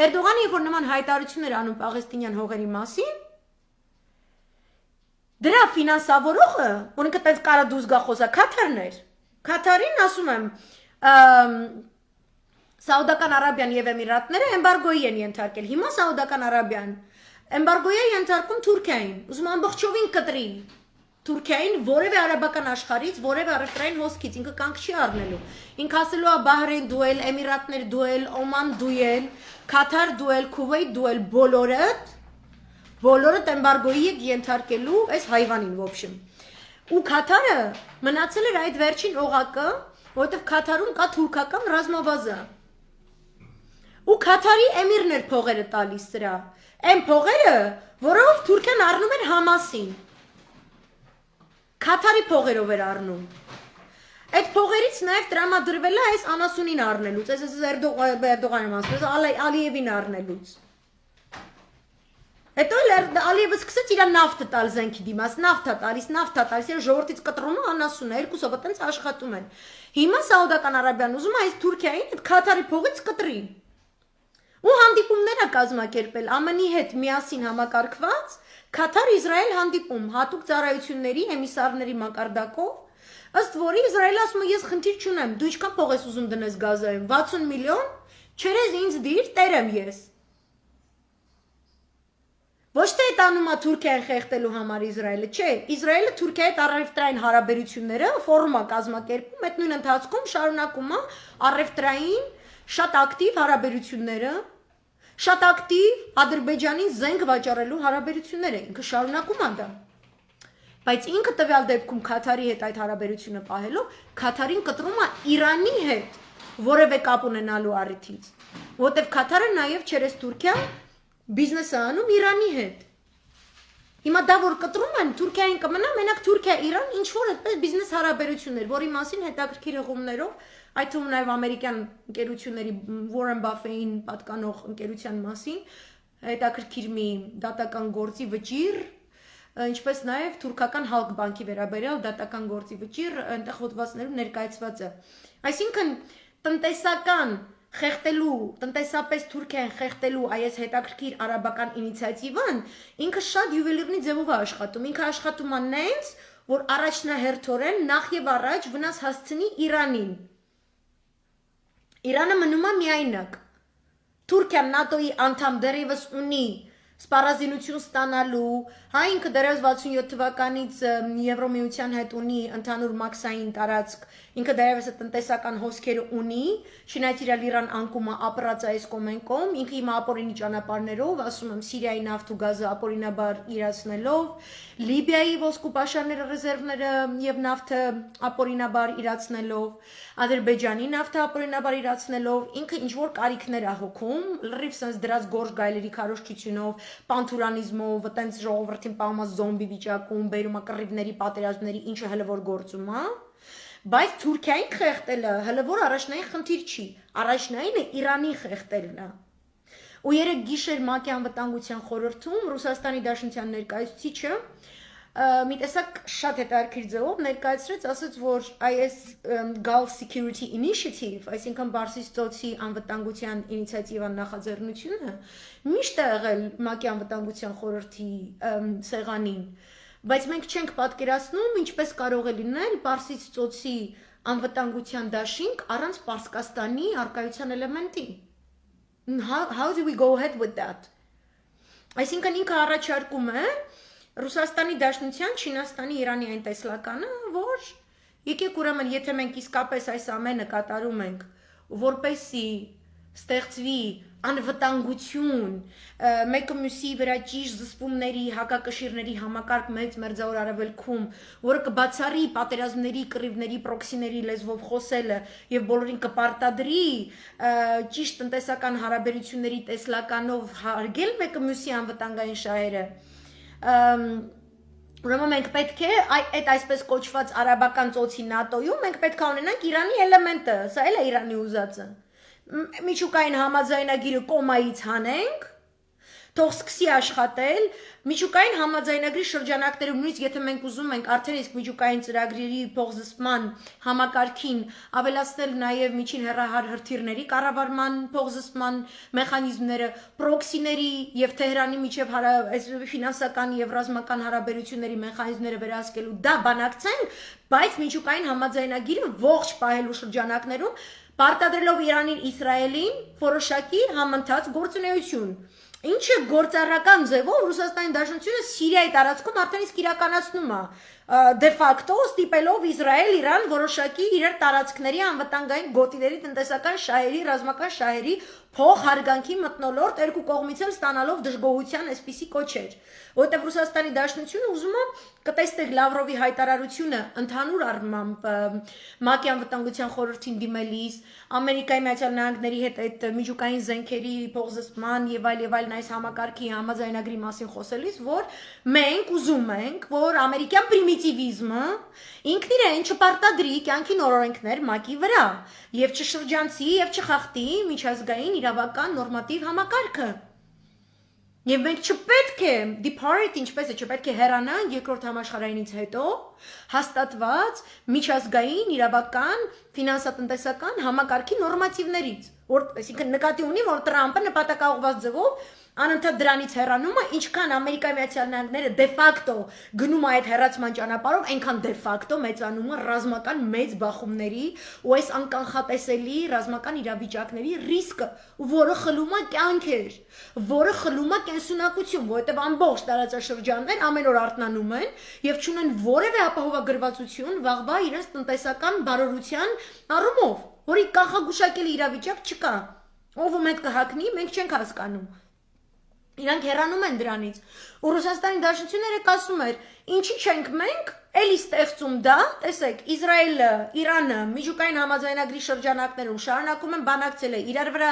Էրդողանը երբ որ նման հայտարարություններ անում Պաղեստինյան հողերի մասին, դրա ֆինանսավորողը, որոնք այդպես կարա դուրս գա խոսա Քաթարն էր։ Քաթարին ասում եմ Սաուդական Արաբիան եւ Էմիրատները էմբարգոյի են ենթարկել։ Հիմա Սաուդական Արաբիան էմբարգոյի է ենթարկում Թուրքիային։ Ուզում ամբողջովին կտրի Թուրքիային որևէ արաբական աշխարհից, որևէ առևտրային հոսքից ինքը կանգ չի առնելու։ Ինքը ասելու է Բահրեյն դուել, Էմիրատներ դուել, Օման դուել, Քաթար դուել, Քուվեյթ դուել, բոլորը էմբարգոյի ենթարկելու այս հայվանին в общем։ Ու Քաթարը մնացել էր այդ վերջին օղակը, որովհետև Քաթարում կա թուրքական ռազմաբազա։ Ու Քաթարի էմիրն էր փողերը տալիս սրա։ Այն փողերը, որով Թուրքիան առնում էր Համասին։ Քաթարի փողերով էր առնում։ Այդ փողերից նաև տրամադրվել է այս անասունին առնելուց, այս Էրդողանը ասում, Ալիևին առնելուց։ Հետո Ալիևը սկսեց իր նավթը տալ զենքի դիմաց, նավթա տալիս, իր ժողովրդից կտրում է անասուն է, երկուսով այդպես աշխատում են։ Հիմա Սաուդական Արաբիան ուզում է այս Թուրքիային այդ Քաթարի փողից կտրի։ Ու հանդիպումներ է կազմակերպել ԱՄՆ-ի հետ միասին համակարգված Քաթար-Իսրայել հանդիպում, հատուկ ծառայությունների, էմիսարների մակարդակով, ըստ որի Իսրայելը ասում է ես խնդիր չունեմ, դու ինչքան փող ես ուզում դնես Գազայում, 60 միլիոն, չերես ինձ դիր, տերեմ ես։ Ոչ թե այդ անում է Թուրքիան խեղդելու համար Իսրայելը, չէ, Իսրայելը Թուրքիայի հետ առևտրային հարաբերությունները ֆորում է կազմակերպում, այդ նույն ընթացքում շարունակում է առևտրային շատ ակտիվ հարաբերությունները, շատ ակտիվ Ադրբեջանին զենք վաճառելու հարաբերությունները, ինքը շարունակում է դա։ Բայց ինքը տվյալ դեպքում Քաթարի հետ այդ հարաբերությունը պահելով, Քաթարին կտրում է Իրանի հետ որևէ կապ ունենալու առիթից, որտեվ Քաթարը նաև չերես Թուրքիա բիզնես է անում Իրանի հետ։ Հիմա դա որ կտրում են Թուրքիային կմնա, մենակ Թուրքիա-Իրան ինչ որ այդպես բիզնես հարաբերություններ, որի մասին հետաքրքիր հղումներով, այդ թվում նաև ամերիկյան ընկերությունների Warren Buffett-ին պատկանող ընկերության մասին, հետաքրքիր մի դատական գործի վճիռ, ինչպես նաև թուրքական Halk բանկի վերաբերյալ դատական գործի վճիռ այնտեղ հոդվածներում ներկայացված է։ Այսինքն տնտեսական խեղտելու, տնտեսապես Թուրքիան խեղտելու այս հետաքրքիր արաբական ինիցիատիվան ինքը շատ յուվելիրնի ձևով է աշխատում, ինքը աշխատում է նենց, որ առաջնահերթորեն նախ եւ առաջ վնաս հասցնի Իրանին։ Իրանը մնում է միայնակ։ Թուրքիան ՆԱՏՕ-ի անդամ դեռևս ունի սպառազինություն ստանալու, հա ինքը դեռևս 67 թվականից Եվրոմիության հետ ունի ընդհանուր մաքսային տարածք, ինքը դեռևս տնտեսական հոսքեր ունի, չնայած իր Իրան անկումը ապրած է այս կոմենկոմ, ինքը հիմա ապօրինի ճանապարհներով, ասում եմ Սիրիայի նավթ ու գազը ապօրինաբար իրացնելով, Լիբիայի ոսկու պաշարները, ռեզերվները եւ նավթը ապօրինաբար իրացնելով, Ադրբեջանի նավթը ապօրինաբար իրացնելով, ինքը ինչ որ կարիքներ է հոգում, լրիվ sense դրած գորշ գայլերի քարոշչությունով, պանթուրանիզմով, այտենց ժողովրդին պահումա զոմբի վիճակում, բերումա կռիվների, պատերազմների, ինչը հələ որ գործում է, բայց Թուրքիային խեղտելը հələ որ առաջնային խնդիր չի, առաջնայինը Իրանի խեղտելն է։ Ու երեք գիշեր ՄԱԿ-ի անվտանգության խորհրդում Ռուսաստանի Դաշնության ներկայացուցիչը մի տեսակ շատ հետաքրքիր ձևով ներկայացրեց, ասաց, որ այս Gulf Security Initiative, այսինքն Պարսից ծոցի անվտանգության ինիցիատիվան նախաձեռնությունը միշտ է եղել ՄԱԿ-ի անվտանգության խորհրդի սեղանին, բայց մենք չենք պատկերացնում, ինչպես կարող է լինել Պարսից ծոցի անվտանգության դաշինք առանց Պարսկաստանի առկայության էլեմենտի։ How do we go ahead with that? Այսինքն ինքը առաջարկում է Ռուսաստանի Դաշնության, Չինաստանի, Իրանի այն տեսլականը, որ եկեք ուրեմն, եթե մենք իսկապես այս ամենը կատարում ենք, որպեսզի ստեղծվի անվտանգություն, մեկը մյուսի վրա ճիշտ զսպումների, հակակշիռների համակարգ մեծ մերձավոր արևելքում, որը կբացառի պատերազմների, կռիվների, պրոքսիների լեզվով խոսելը եւ բոլորին կպարտադրի ճիշտ տնտեսական հարաբերությունների տեսլականով հարգել մեկը մյուսի անվտանգային շահերը։ Ուրեմն մենք պետք է այդ այսպես կոչված արաբական ծոցի ՆԱՏՕ-ում մենք պետք է ունենանք Իրանի էլեմենտը, սա էլ է Իրանի ուզածը։ Միջուկային համաձայնագիրը կոմայից հանենք, թող սկսի աշխատել, միջուկային համաձայնագրի շրջանակներում նույնիսկ եթե մենք ուզում ենք արդեն իսկ միջուկային ծրագրերի փոխզսպման համակարգին ավելացնել նաև միջին հեռահար հրթիռների կառավարման փոխզսպման մեխանիզմները, պրոքսիների եւ Թեհրանի միջև այս ֆինանսական եւ ռազմական հարաբերությունների մեխանիզմները վերահսկելու դա բանակցենք, բայց միջուկային համաձայնագիրը ողջ պահելու շրջանակներում պարտադրելով Իրանին, Իսրայելին որոշակի համընթաց գործունեություն, ինչը գործառական ձևով Ռուսաստանի Դաշնությունը Սիրիայի տարածքում արդեն իսկ իրականացնում է դե ֆակտո ստիպելով Իսրայել, Իրան որոշակի իրար տարածքների անվտանգային գոտիների տնտեսական շահերի, ռազմական շահերի փոխհարգանքի մթնոլորտ երկու կողմից էլ ստանալով դժգոհության այսպիսի կոչեր, որտեղ Ռուսաստանի Դաշնությունը ուզում է կտեսնեք Լավրովի հայտարարությունը ընդհանուր առմամբ ՄԱԿ-ի անվտանգության խորհրդին դիմելիս, Ամերիկայի Միացյալ Նահանգների հետ այդ միջուկային զենքերի փոխզսպման եւ այլն այս համակարգի համաձայնագրի մասին խոսելիս, որ մենք ուզում ենք, որ ամերիկյան պրիմիտիվիզմը ինքն իրեն չպարտադրի կյանքի նոր օրենքներ ՄԱԿ-ի վրա եւ չշրջանցի եւ չխախտի միջազգային իրավական նորմատիվ համակարգը։ Եվ մենք չպետք է depart, ինչպես է, չպետք է հեռանանք երկրորդ համաշխարհայինից հետո հաստատված միջազգային իրավական ֆինանսատնտեսական համակարգի նորմատիվներից, որ այսինքն նկատի ունի, որ Տրամպը նպատակաուղղված ձևով անընդհատ դրանից հեռանում է, ինչքան Ամերիկայի Միացյալ Նահանգները դե ֆակտո գնում է այդ հեռացման ճանապարհով, այնքան դե ֆակտո մեծանում է ռազմական մեծ բախումների ու այս անկանխատեսելի ռազմական իրավիճակների ռիսկը, որը խլում է կյանքեր, որը խլում է կենսունակություն, որովհետև ամբողջ տարածաշրջաններ ամեն օր արթնանում են եւ չունեն որևէ ապահովագրվածություն վաղվա իրենց տնտեսական բարօրության առումով, որի կանխագուշակելի իրավիճակ չկա։ Ով ում հետ կհակնի, մենք չենք հասկանում։ Իրանք հեռանում են դրանից։ Ու Ռուսաստանի Դաշնությունը ասում էր, Ինչի չենք մենք էլի ստեղծում դա, տեսեք, Իսրայելը, Իրանը միջուկային համաձայնագրի շրջանակներում շարունակում են բանակցել իրար վրա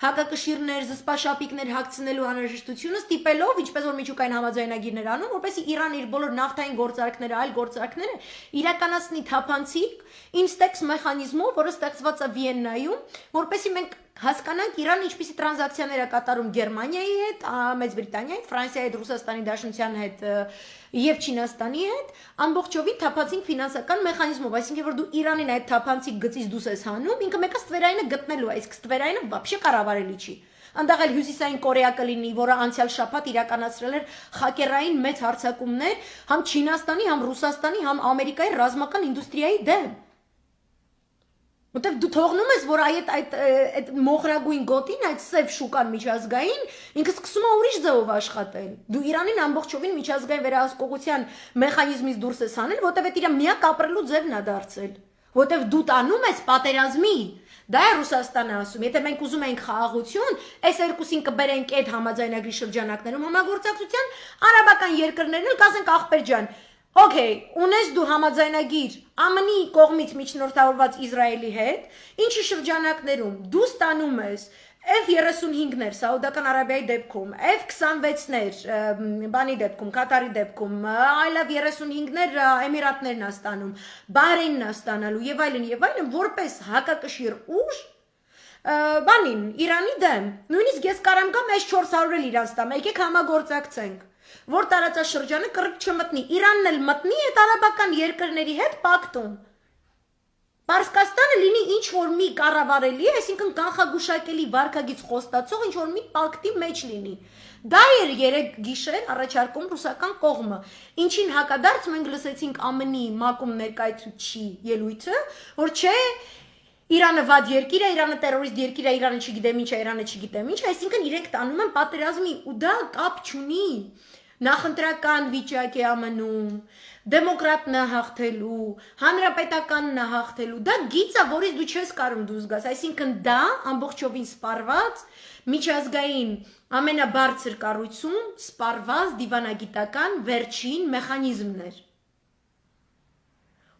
հակակշիռներ, զսպաշապիկներ հագցնելու անհրաժեշտությունը ստիպելով, ինչպես որ միջուկային համաձայնագիրներ անում, որպեսզի Իրանը իր բոլոր նավթային գործարքները, այլ գործարքները իրականացնի թափանցիկ ինստեքս մեխանիզմով, որը ստեղծված է Վիեննայում, որպեսզի մենք հասկանանք Իրանը ինչպիսի տրանզակցիաներ է կատարում Գերմանիայի հետ, Մեծ Բրիտանիայի, Ֆրանսիայի հետ, Ռուսաստանի Դաշնության հետ եւ Չինաստանի հետ, ամբողջովին թափանցիկ ֆինանսական մեխանիզմով, այսինքն որ դու Իրանին այդ թափանցիկ գծից դուրս ես հանում, ինքը մեկը ստվերայինը գտնելու է, իսկ ստվերայինը вообще կառավարելի չի։ Անդեղ էլ հյուսիսային Կորեա կլինի, որը անցյալ շաբաթ իրականացրել էր խակերային մեծ հարձակումներ համ Չինաստանի, համ Ռուսաստանի, համ Ամերիկայի ռազմական ինդուստրիայի դեմ։ Որտեվ դու թողնում ես, որ այդ մոխրագույն գոտին, այդ սև շուկան միջազգային, ինքը սկսում է ուրիշ ձևով աշխատել։ Դու Իրանին ամբողջովին միջազգային վերահսկողության մեխանիզմից դուրս ես հանել, որտեվ այդ իր միակ ապրելու ձևն է դարձել։ Որտեվ դու տանում ես պատերազմի։ Դա է Ռուսաստանը ասում, եթե մենք ուզում ենք խաղաղություն, այս երկուսին կբերենք այդ համաձայնագրի շրջանակներում համագործակցության, արաբական երկրներն էլ կասենք ախպեր ջան, Okay, ունես դու համաձայնագիր ԱՄՆ-ի կողմից միջնորդավորված Իսրայելի հետ, ինչի շրջանակներում դու ստանում ես F-35-ներ Սաուդական Արաբիայի դեպքում, F-26-ներ բանի դեպքում, Կատարի դեպքում, այլև 35-ներ Էմիրատներն է ստանում, Բահրեյնն է ստանալու եւ այլն, որպես հակակշիռ ուժ բանին Իրանի դեմ, նույնիսկ ես կարամ գամ այս 400 էլ իրան ստամ, եկեք համագործակցենք, որ տարածաշրջանը կռիվ չմտնի, Իրանն էլ մտնի այդ արաբական երկրների հետ պակտում։ Պարսկաստանը լինի ինչ որ մի կառավարելի, այսինքն կանխագուշակելի վարկագիծ խոստացող ինչ որ մի պակտի մեջ լինի։ Դա էր երեք գիշեր առաջարկում ռուսական կողմը, ինչին հակադարձ մենք լսեցինք ԱՄՆ-ի մակում ներկայացուցիչի ելույթը, որ չէ Իրանը վատ երկիր է, Իրանը տերորիստ երկիր է, Իրանը չգիտեմ ինչ է, Իրանը չգիտեմ ինչ, այսինքն իրենք տանում են պատերազմի ու դա կապ չունի նախընտրական վիճակ է ԱՄՆ-ում, դեմոկրատն է հաղթելու, հանրապետականն է հաղթելու, դա գիծ է, որից դու չես կարող դուրս գաս, այսինքն դա ամբողջովին սպառված միջազգային ամենաբարձր կառույցում սպառված դիվանագիտական վերջին մեխանիզմն էր։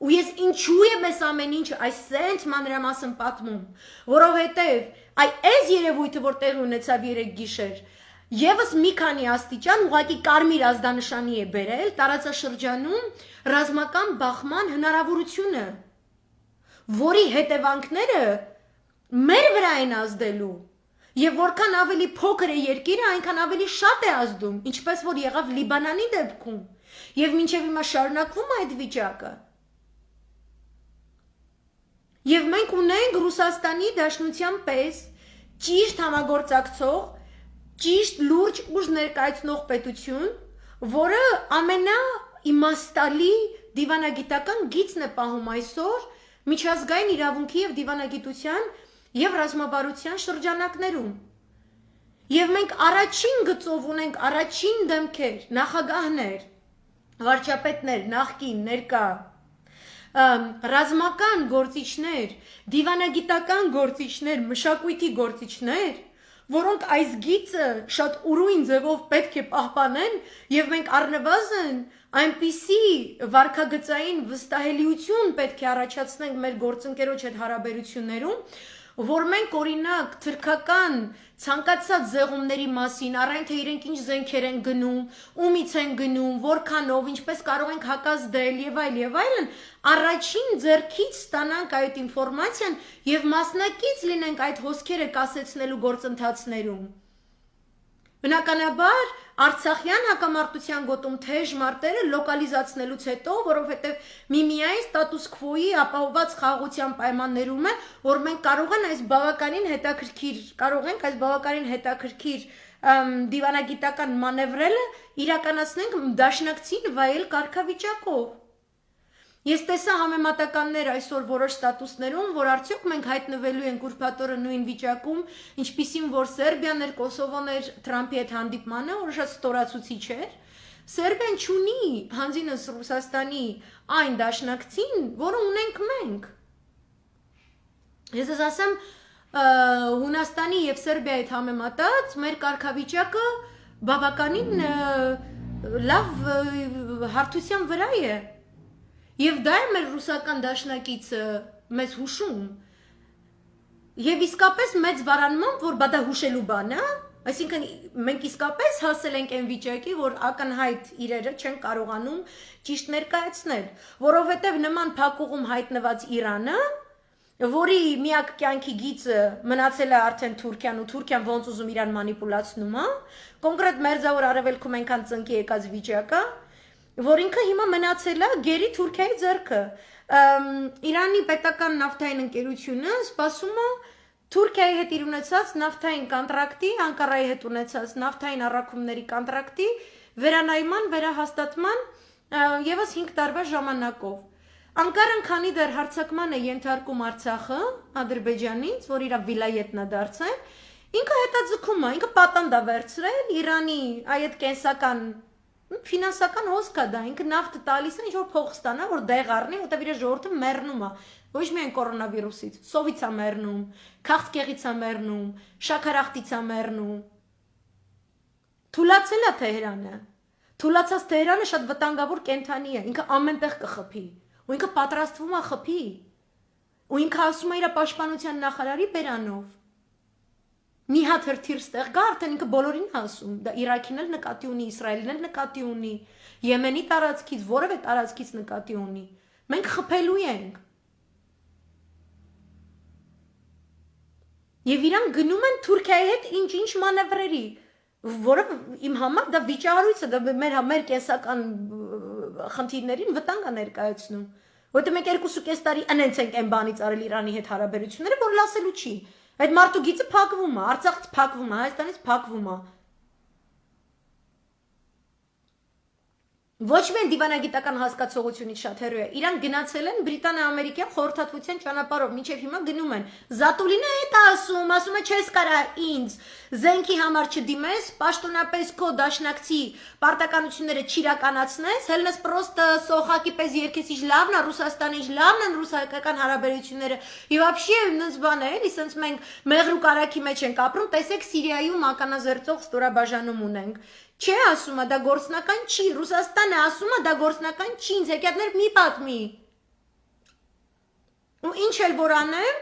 Ու ես ինչու եմ այս ամեն ինչ այսենց մանրամասն պատմում, որովհետև այս երևույթը, որ տեղի ունեցավ երեք գիշեր, Եվս մի քանի աստիճան ուղղակի կարմիր ազդանշանի է բերել տարածաշրջանում ռազմական բախման հնարավորությունը, որի հետևանքները մեր վրա են ազդելու, եւ որքան ավելի փոքր է երկիրը, այնքան ավելի շատ է ազդում, ինչպես որ եղավ Լիբանանի դեպքում, եւ մինչեւ հիմա շարունակվում է այդ վիճակը։ Եվ մենք ունենք Ռուսաստանի Դաշնության պես ճիշտ համագործակցող ճիշտ լուրջ ուժ ներկայացնող պետություն, որը ամենաիմաստալի դիվանագիտական գիծն է պահում այսօր միջազգային իրավունքի եւ դիվանագիտության եւ ռազմավարության շրջանակներում։ Եվ մենք առաջին գծով ունենք առաջին դեմքեր, նախագահներ, վարչապետներ, նախկին, ներկա, ռազմական գործիչներ, դիվանագիտական գործիչներ, մշակույթի գործիչներ, որոնք այս գիծը շատ ուրույն ձևով պետք է պահպանեն եւ մենք առնվազն այնպիսի վարկագծային վստահելիություն պետք է առաջացնենք մեր գործընկերոջ հետ հարաբերություններում, որ մենք օրինակ թրքական ցանկացած զեղումների մասին, առայն թե իրենք ինչ զենքեր են գնում, ումից են գնում, որքանով, ինչպես կարող ենք հակազդել եւ այլն, առաջին ձեռքից ստանանք այդ ինֆորմացիան եւ մասնակից լինենք այդ հոսքերը կասեցնելու գործընթացներում։ Բնականաբար Արցախյան հակամարտության գոտում թեժ մարտերը լոկալիզացնելուց հետո, որովհետև միմիայն ստատուս քվոյի ապահովված խաղաղության պայմաններում է, որ մենք կարող ենք այս բավականին հետաքրքիր դիվանագիտական մանևրելը իրականացնենք դաշնակցին վայել կարգավիճակով։ Ես տեսա համեմատականներ այսօր որոշ ստատուսներում, որ արդյոք մենք հայտնվելու ենք ուրբաթօրը նույն վիճակում, ինչպիսին որ Սերբիան էր, Կոսովոն էր Թրամփի հետ հանդիպմանը, որ շատ ստորացուցիչ էր։ Սերբիան չունի հանձինս Ռուսաստանի այն դաշնակցին, որը ունենք մենք։ Ես ասեմ, Հունաստանի եւ Սերբիայի հետ համեմատած մեր կարգավիճակը բավականին լավ հարթության վրա է։ Եվ դա է մեր ռուսական դաշնակիցը մեզ հուշում։ Եվ իսկապես մեծ վարանմամբ, որ բա դա հուշելու բան է, այսինքն մենք իսկապես հասել ենք այն վիճակի, որ ակնհայտ իրերը չեն կարողանում ճիշտ ներկայացնել, որովհետև նման փակուղում հայտնված Իրանը, որի միակ կյանքի գիծը մնացել է արդեն Թուրքիան ու Թուրքիան ոնց ուզում իրան մանիպուլացնում է, կոնկրետ Մերձավոր Արևելքում այնքան ծնկի եկած վիճակը, որ ինքը հիմա մնացել է գերի Թուրքիայի ձեռքը։ Իրանի պետական նավթային ընկերությունը սպասում է Թուրքիայի հետ իր ունեցած նավթային կոնտրակտի, Անկարայի հետ ունեցած նավթային առաքումների կոնտրակտի վերանայման, վերահաստատման եւս 5 տարվա ժամանակով։ Անկարան քանի դեռ հարձակման է ենթարկում Արցախը Ադրբեջանից, որ իր վիլայետնա դարձել, ինքը հետաձգում է, ինքը պատանդ է վերցրել Իրանի այդ կենսական ֆինանսական հոսքա դա, ինքը նավթը տալիս է, ինչ-որ փող ստանա, որ դեղ առնի, որտեղ իր ժողովուրդը մեռնում է, ոչ միայն կորոնավիրուսից, սովից է մեռնում, քաղցկեղից է մեռնում, շաքարախտից է մեռնում։ Թուլացել է Թեհրանը։ Թուլացած Թեհրանը շատ վտանգավոր կենթանի է, ինքը ամենտեղ կխփի, ու ինքը պատրաստվում է խփի։ Ու ինքը ասում է իր պաշտպանության նախարարի բերանով։ Մի հատ հրթիռ ստեղ գա, արդեն ինքը բոլորին ասում, դա Իրաքին էլ նկատի ունի, Իսրայելին էլ նկատի ունի, Եմենի տարածքից, որևէ տարածքից նկատի ունի։ Մենք խփելու ենք։ Եվ իրան գնում են Թուրքիայի հետ ինչ-ինչ մանևրերի, որը իմ համար դա վիճահարույց է, դա մեր կենսական խնդիրներին վտանգ է ներկայացնում։ Որտեղ մենք 2.5 տարի անենց ենք այն բանից արել Իրանի հետ հարաբերությունները, որ լասելու չի։ Այդ մարդու գիծը փակվում է, Արցախից փակվում է, Հայաստանից փակվում է։ Ոչ միայն դիվանագիտական հասկացողությունից շատ հեռու է, իրան գնացել են Բրիտանա-ամերիկյան խորհրդատվության ճանապարհով, մինչև հիմա գնում են։ Զատուլինը այդ ասում է չես կարա ինձ զենքի համար չդիմես, պաշտոնապես քո դաշնակցի պարտականությունները չիրականացնես, հելնես պրոստը սոխակի պես երկեսիչ լավն է, Ռուսաստանի լավն են ռուսական հարաբերությունները։ Եվ вообще նենց բան է, էլի, սենց մենք մեղրու կարակի մեջ ենք ապրում, տեսեք Սիրիայում ականազերծող ստորաբաժանում ունենք։ Չէ ասում է, դա գործնական չի, Ռուսաստանը ասում է, դա գործնական չի, ինձ եկյատներ մի պատմի։ Ու ինչ էլ որ անեմ,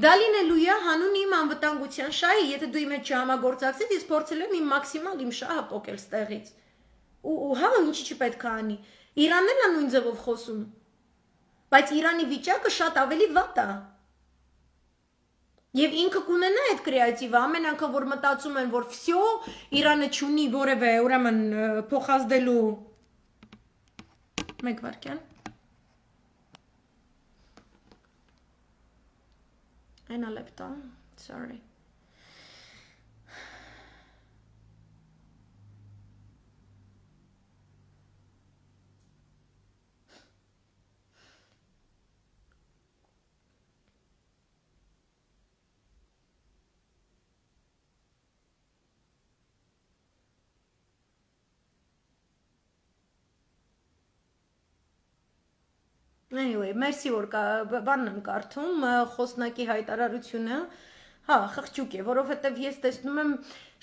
դա լինելու է հանուն իմ անվտանգության շահի, եթե դու իմ հետ չհամագործակցես, ես փորձել եմ իմ մաքսիմալ իմ շահը պոկել ստեղից։ Ու հա, ինչի չպետք է անի։ Իրանն էլ է նույն ձևով խոսում։ Բայց Իրանի վիճակը շատ ավելի վատ է։ Եվ ինքը կունենա այդ կրեատիվը, ամեն անգամ որ մտածում են, որ վсё, Իրանը չունի որևէ, ուրեմն փոխազդելու մեկ վարքյան։ Այնա լեպտա, sorry։ Anyway, մերսի որ բանն եմ կարդում, խոսնակի հայտարարությունը, հա, խղճուկ է, որովհետև ես տեսնում եմ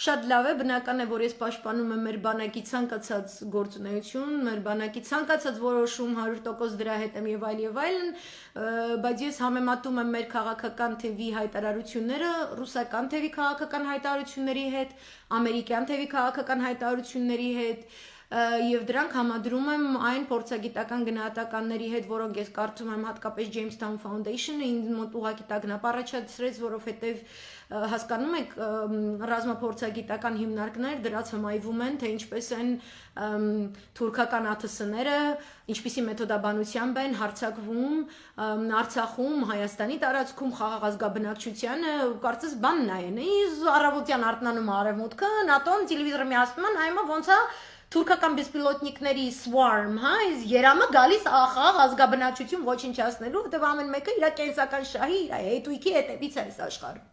շատ լավ է, բնական է, որ ես պաշտպանում եմ մեր բանակի ցանկացած գործունեություն, մեր բանակի ցանկացած որոշում 100% դրա հետ եմ եւ այլն, բայց ես համեմատում եմ մեր քաղաքական թևի հայտարարությունները ռուսական թևի քաղաքական հայտարարությունների հետ, ամերիկյան թևի քաղաքական հայտարարությունների հետ Եվ դրանք համադրում եմ այն փորձագիտական գնահատականների հետ, որոնք ես կարդում եմ հատկապես Jamestown Foundation-ը, ինձ մոտ ուղղակի տագնապ առաջացրեց, որովհետև հասկանում եք ռազմափորձագիտական հիմնարկներ դրած հմայվում են, թե ինչպես են թուրքական ԱԹՍ-ները, ինչպիսի մեթոդաբանությամբ են հարձակվում Արցախում, Հայաստանի տարածքում խաղաղ ազգաբնակչությանը, կարծես բանն այն է, առավոտյան արթնանում արևմուտքը, ՆԱՏՕ-ն տելևիզորը միացնում են, այմա ոնց է թուրքական բեսպիլոտնիկների swarm, հա, երամը գալիս ախաղ ազգաբնակչություն ոչնչացնելու, որտեղ ամեն մեկը իր կենսական շահի, իր հետույքի հետևից է այս աշխարհում։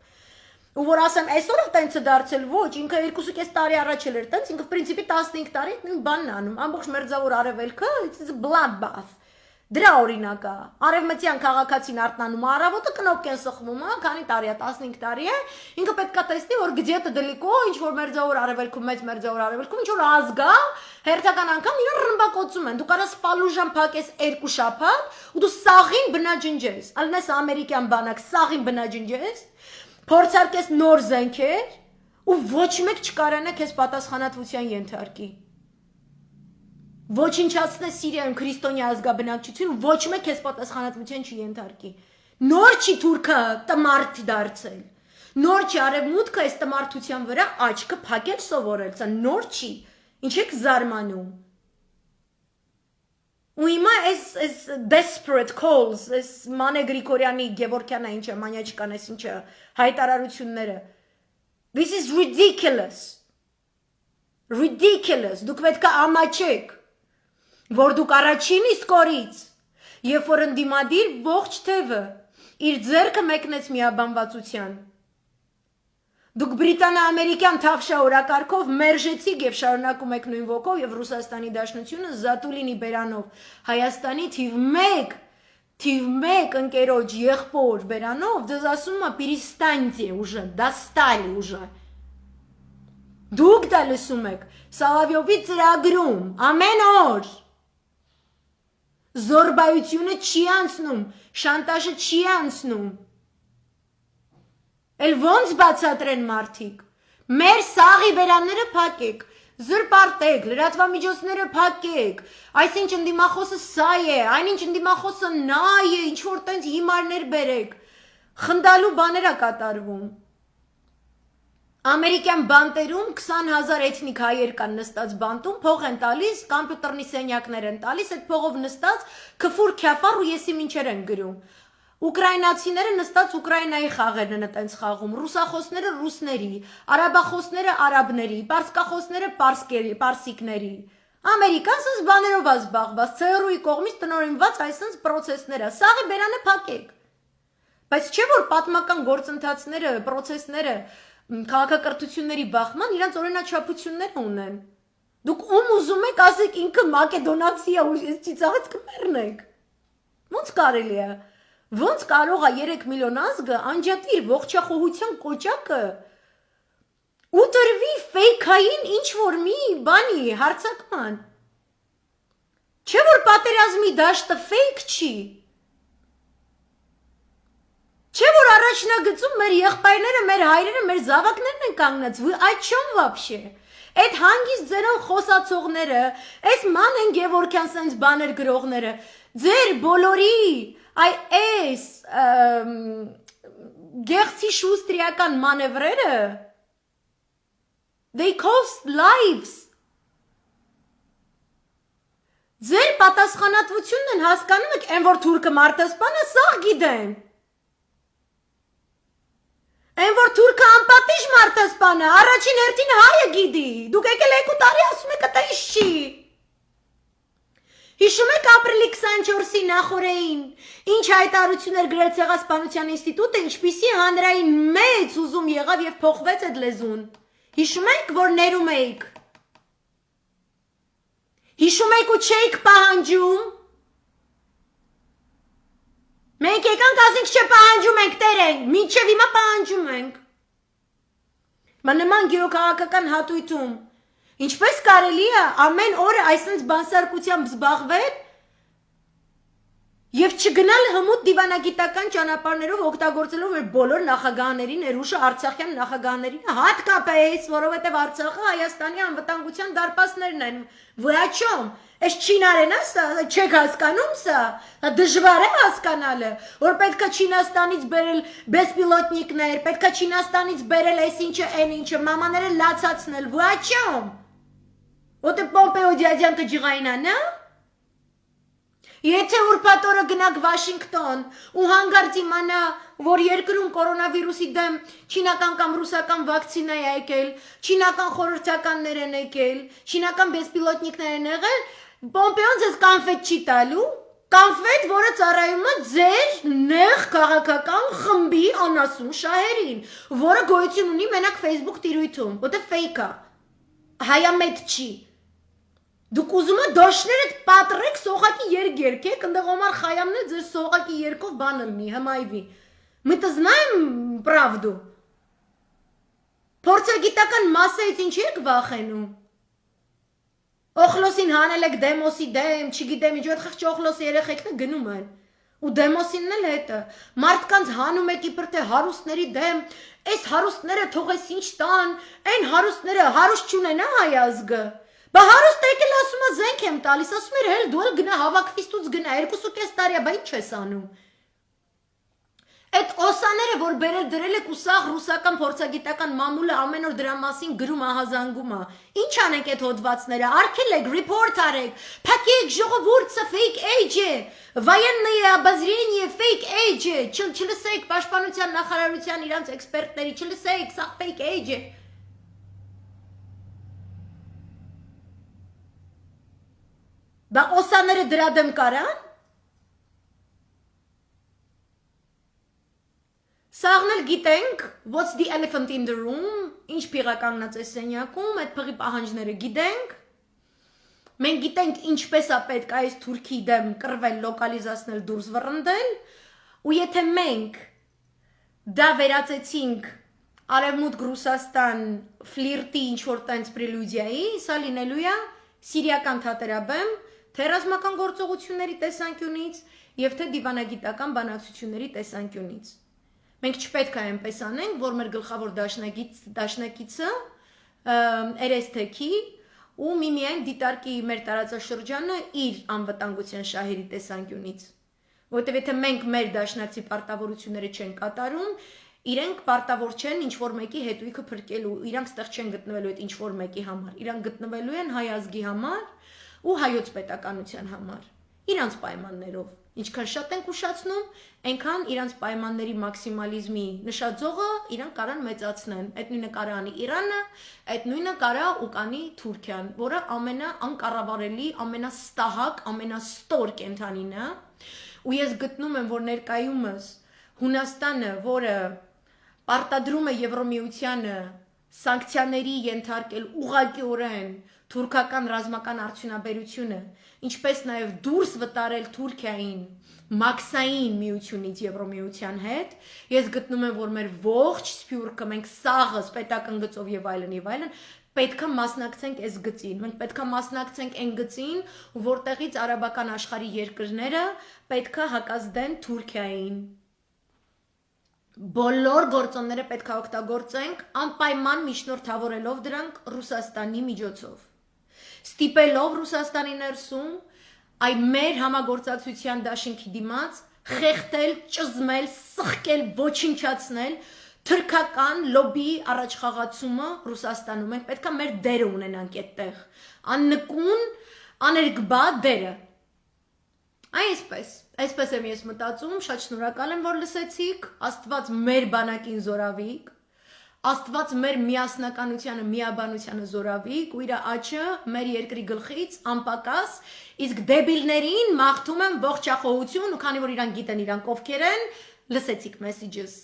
Ու որ ասեմ, այսօր է տենց դարձել, ոչ, ինքը 2.5 տարի առաջ էր տենց, ինքը պրինցիպի 15 տարի նույն բանն անում, ամբողջ մերձավոր արևելքը, it's a bloodbath։ Դրա օրինակ է։ Արևմտյան քաղաքացին արտանում առավոտը կնոպկեն սխվում, քանի տարի է, 15 տարի է, ինքը պետքա տեսնի, որ где-то далеко, ինչ որ մերձավոր արևելքում, մեծ մերձավոր արևելքում, ինչ որ ազգ է, հերթական անգամ իրար ռմբակոծում են։ Դու կարաս Ֆալուժան փակես 2 շաբաթ, ու դու սաղին բնաջնջես, ալնես ամերիկյան բանակ, սաղին բնաջնջես, փորձարկես նոր զենքեր, ու ոչ մեկ չկարանա քեզ պատասխանատվության ենթարկի։ Ոչնչացնե Սիրիայում քրիստոնյա ազգաբնակչություն, ոչ մեկ քեզ պատասխանատվության չի ենթարկի։ Նոր չի թուրքը տմարդ դարձել։ Նոր չի արևմուտքը այս տմարդության վրա աչքը փակել սովորել, սա նոր չի։ Ինչ եք զարմանում։ Ու հիմա այս desperate calls, այս Մանե Գրիգորյանի, Գևորգյանը ինչը, Մանյաչկան այս ինչը, հայտարարությունները։ This is ridiculous. Ridiculous. Դուք պետք է ամաչեք, որ դուք առաջին իսկ օրից, երբ որ ընդդիմադիր ողջ թևը իր ձեռքը մեկնեց միաբանվածության, դուք բրիտանա-ամերիկյան թավշա օրակարգով մերժեցիք եւ շարունակում եք նույն ոգով եւ Ռուսաստանի Դաշնությունը Զատուլինի բերանով Հայաստանի թիվ 1 ընկերոջ եղբոր բերանով ձեզ ասում է перестаньте уже, достали уже։ Դուք դա լսում եք Սալավյովի ծրագրում ամեն օր զորբայությունը չի անցնում, շանտաժը չի անցնում։ Էլ ոնց բացատրեն մարդիկ։ Մեր սաղի բերանները փակեք, զրպարտեք, լրատվամիջոցները փակեք, այսինչ ընդդիմախոսը սա է, այնինչ ընդդիմախոսը նա է, ինչ որ տենց հիմարներ բերեք, խնդալու բաներ է կատարվում։ Ամերիկյան բանտերում 20,000 էթնիկ հայեր կան նստած բանտում, փող են տալիս, կամպյուտերնի սենյակներ են տալիս, այդ փողով նստած քֆուր քյաֆար ու եսի մինչեր են գրում։ Ուկրաինացիները նստած Ուկրաինայի խաղերն են տենց խաղում, ռուսախոսները ռուսների, արաբախոսները արաբների, պարսկախոսները պարսիկների։ Ամերիկան սս բաներով է զբաղված, ՑՌՈ-ի կողմից տնօրինված այսպես պրոցեսներ է, սաղի բերանը փակեք։ Բայց չէ որ պատմական գործընթացները, պրոցեսները քաղաքակրթությունների բախման իրանց օրինաչափություններ ունեն։ Դուք ում ուզում եք ասեք ինքը մակեդոնացի է ու ծիծաղից կմեռնեք։ Ոնց կարելի է։ Ոնց կարող է 3 միլիոն ազգը անջատի իր ողջախոհության կոճակը ու տրվի ֆեյքային ինչ որ մի բանի հարցակման։ Չէ որ պատերազմի դաշտը ֆեյք չի։ Չէ որ առաջնագծում մեր եղբայրները, մեր հայրերը, մեր զավակներն են կանգնած, вы о чем вообще? Այդ հանգիստ ձերով խոսացողները, այս Մանեն Գևորգյան սենց բաներ գրողները, ձեր բոլորի այս գեղցի շուստրիական մանևրերը they cost lives։ Ձեր պատասխանատվությունն են հասկանում եք, այն որ թուրքը մարդասպան է, սաղ գիտեն։ Այն որ թուրքը անպատիժ մարդասպան է, առաջին հերթին հայը գիտի, դուք եկել 2 տարի ասում եք դա ինչ չի։ Հիշում եք ապրիլի 24-ի նախօրեին, ինչ հայտարարություններ գրել Ցեղասպանության ինստիտուտը, ինչպիսի հանրային մեծ ուզում եղավ եւ փոխվեց այդ լեզուն։ Հիշում եք, որ ներում էիք։ Հիշում եք ու չէիք պահանջում։ Մենք եկանք ասենք չպահանջում ենք տերենք, մինչև հիմա պահանջում ենք։ Նման գեոքաղաքական հատույթում, ինչպես կարելի է ամեն օրը այսպես բանսարկությամբ զբաղվել եւ չգնալ հմուտ դիվանագիտական ճանապարհներով օգտագործելով մեր բոլոր նախագահների ներուժը Արցախյան նախագահներին, հատկապես, որովհետեւ Արցախը Հայաստանի անվտանգության դարպասներն են։ Вы о чем? Այս Չինարենը սա, չեք հասկանում սա, դժվար է հասկանալը, որ պետք է Չինաստանից բերել բեսպիլոտնիկներ, պետք է Չինաստանից բերել այս ինչը, այն ինչը, մամաները լացացնել, вы о чем? Вот и Պոմպեո դյադյան կջղայնանա։ Եթե ուրբաթ օրը գնաք Վաշինգտոն ու հանգարց իմանա, որ երկրում կորոնավիրուսի դեմ չինական կամ ռուսական վակցինա է եկել, չինական խորհրդականներ են եկել, չինական բեսպիլոտնիկներ են եղել, Պոմպեոն ձեզ կանֆետ չի տալու, կանֆետ, որը ծառայում է ձեր նեղ քաղաքական խմբի անասուն շահերին, որը գոյություն ունի մենակ Facebook տիրույթում, որտեղ ֆեյք է, հայամետ չի։ Դուք ուզում եք դաշներդ պատրեք սողակի երգ երգեք, այնտեղ Օմար Խայամն է ձեր սողակի երգով բան լինի, հմայվի։ Мы-то знаем правду։ Փորձագիտական մասերից ինչ եք վախենում։ Օխլոսին հանել եք դեմոսի դեմ, չգիտեմ ինչ, այդ խղճ օխլոսի երեխեքն գնում են։ Ու դեմոսինն էլ հետը։ Մարդկանց հանում եք իբր թե հարուստների դեմ, այս հարուստները թողես ինչ տան, այն հարուստները հարուստ չունենա հայ ազգը։ Բա հարուստ եկել ասում է զենք եմ տալիս, ասում էր հել դու էլ գնա հավաքվից դուց գնա 2.5 տարի է, բա ինչ ես անում։ Այդ օսաները, որ բերել դրել եք ու սաղ ռուսական փորձագիտական մամուլը ամեն օր դրա մասին գրում ահազանգում է։ Ինչ անենք այդ հոդվածները, արգելեք, report արեք, փակեք ժողովուրդը fake age է, военное обозрение fake age է, չլսեք պաշտպանության նախարարության իրանց էքսպերտների, չլսեք, սա fake age է։ Բա օսաները դրա դեմ կարան։ Սաղն էլ գիտենք, what's the elephant in the room, ինչ փիղա կանգնած է սենյակում, այդ փղի պահանջները գիտենք, մենք գիտենք ինչպես է պետք այս Թուրքի դեմ կռվել, լոկալիզացնել, դուրս վռնդել, ու եթե մենք դա վերածեցինք Արևմուտք Ռուսաստան ֆլիրտի ինչ-որ տենց պրելյուդիայի, սա լինելու է սիրիական թատերաբեմ, թե ռազմական գործողությունների տեսանկյունից և թե դիվանագիտական բանակցությունների տեսանկյունից։ Մենք չպետք է այնպես անենք, որ մեր գլխավոր դաշնակիցը Էրեստեքի ու միմիայն դիտարկի մեր տարածաշրջանը իր անվտանգության շահերի տեսանկյունից։ Որտեւ եթե մենք մեր դաշնակցի պարտավորությունները չենք կատարում, իրենք պարտավոր չեն ինչ-որ մեկի հետույքը փրկելու, իրանք ստեղ չեն գտնվելու այդ ինչ-որ մեկի համար, իրանք գտնվելու են հայ ազգի համար ու հայոց պետականության համար, իրանց պայմաններով։ Ինչքան շատ ենք ուշացնում, այնքան իրանց պայմանների մաքսիմալիզմի նշաձողը իրանք կարան մեծացնեն։ Այդ նույնը կարա անի Իրանը, այդ նույնը կարա ու կանի Թուրքիան, որը ամենաանկառավարելի, ամենաստահակ, ամենաստոր կենդանին է։ Ու ես գտնում եմ, որ ներկայումս Հունաստանը, որը պարտադրում է Եվրոմիությանը սանկցիաների ենթարկել ուղղակիորեն թուրքական ռազմական արդյունաբերությունը, ինչպես նաև դուրս վտարել Թուրքիային մաքսային միությունից Եվրոմիության հետ, ես գտնում եմ, որ մեր ողջ սփյուռքը, մենք սաղս պետական գծով եւ այլն, պետք է մասնակցենք այս գծին, մենք պետք է մասնակցենք այն գծին, որտեղից արաբական աշխարհի երկրները պետք է հակազդեն Թուրքիային։ Բոլոր գործոնները պետք է օգտագործենք անպայման միջնորդավորելով դրանք Ռուսաստանի միջոցով։ Ստիպելով Ռուսաստանի ներսում այ մեր համագործակցության դաշինքի դիմաց խեղդել, ճզմել, սխկել, ոչնչացնել թուրքական լոբի առաջխաղացումը Ռուսաստանում։ Մենք պետք է մեր դերը ունենանք այդտեղ։ Աննկուն, աներկբա դերը։ Այսպես եմ ես մտածում, շատ շնորհակալ եմ, որ լսեցիք, Աստված մեր բանակին զորավիք, Աստված մեր միասնականությանը, միաբանությանը զորավիք, ու իր աչը մեր երկրի գլխից անպակաս, իսկ դեբիլներին մաղթում եմ ողջախոհություն, ու քանի որ իրանք գիտեն իրանք ովքեր են, լսեցիք մեսիջս։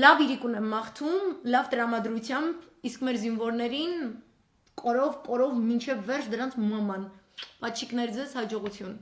Լավ իրիկուն եմ մաղթում, լավ տրամադրությամբ, իսկ մեր զինվորներին կորով մինչև վերջ դրանց մաման։ Պաչիկներ ձեզ, հաջողություն։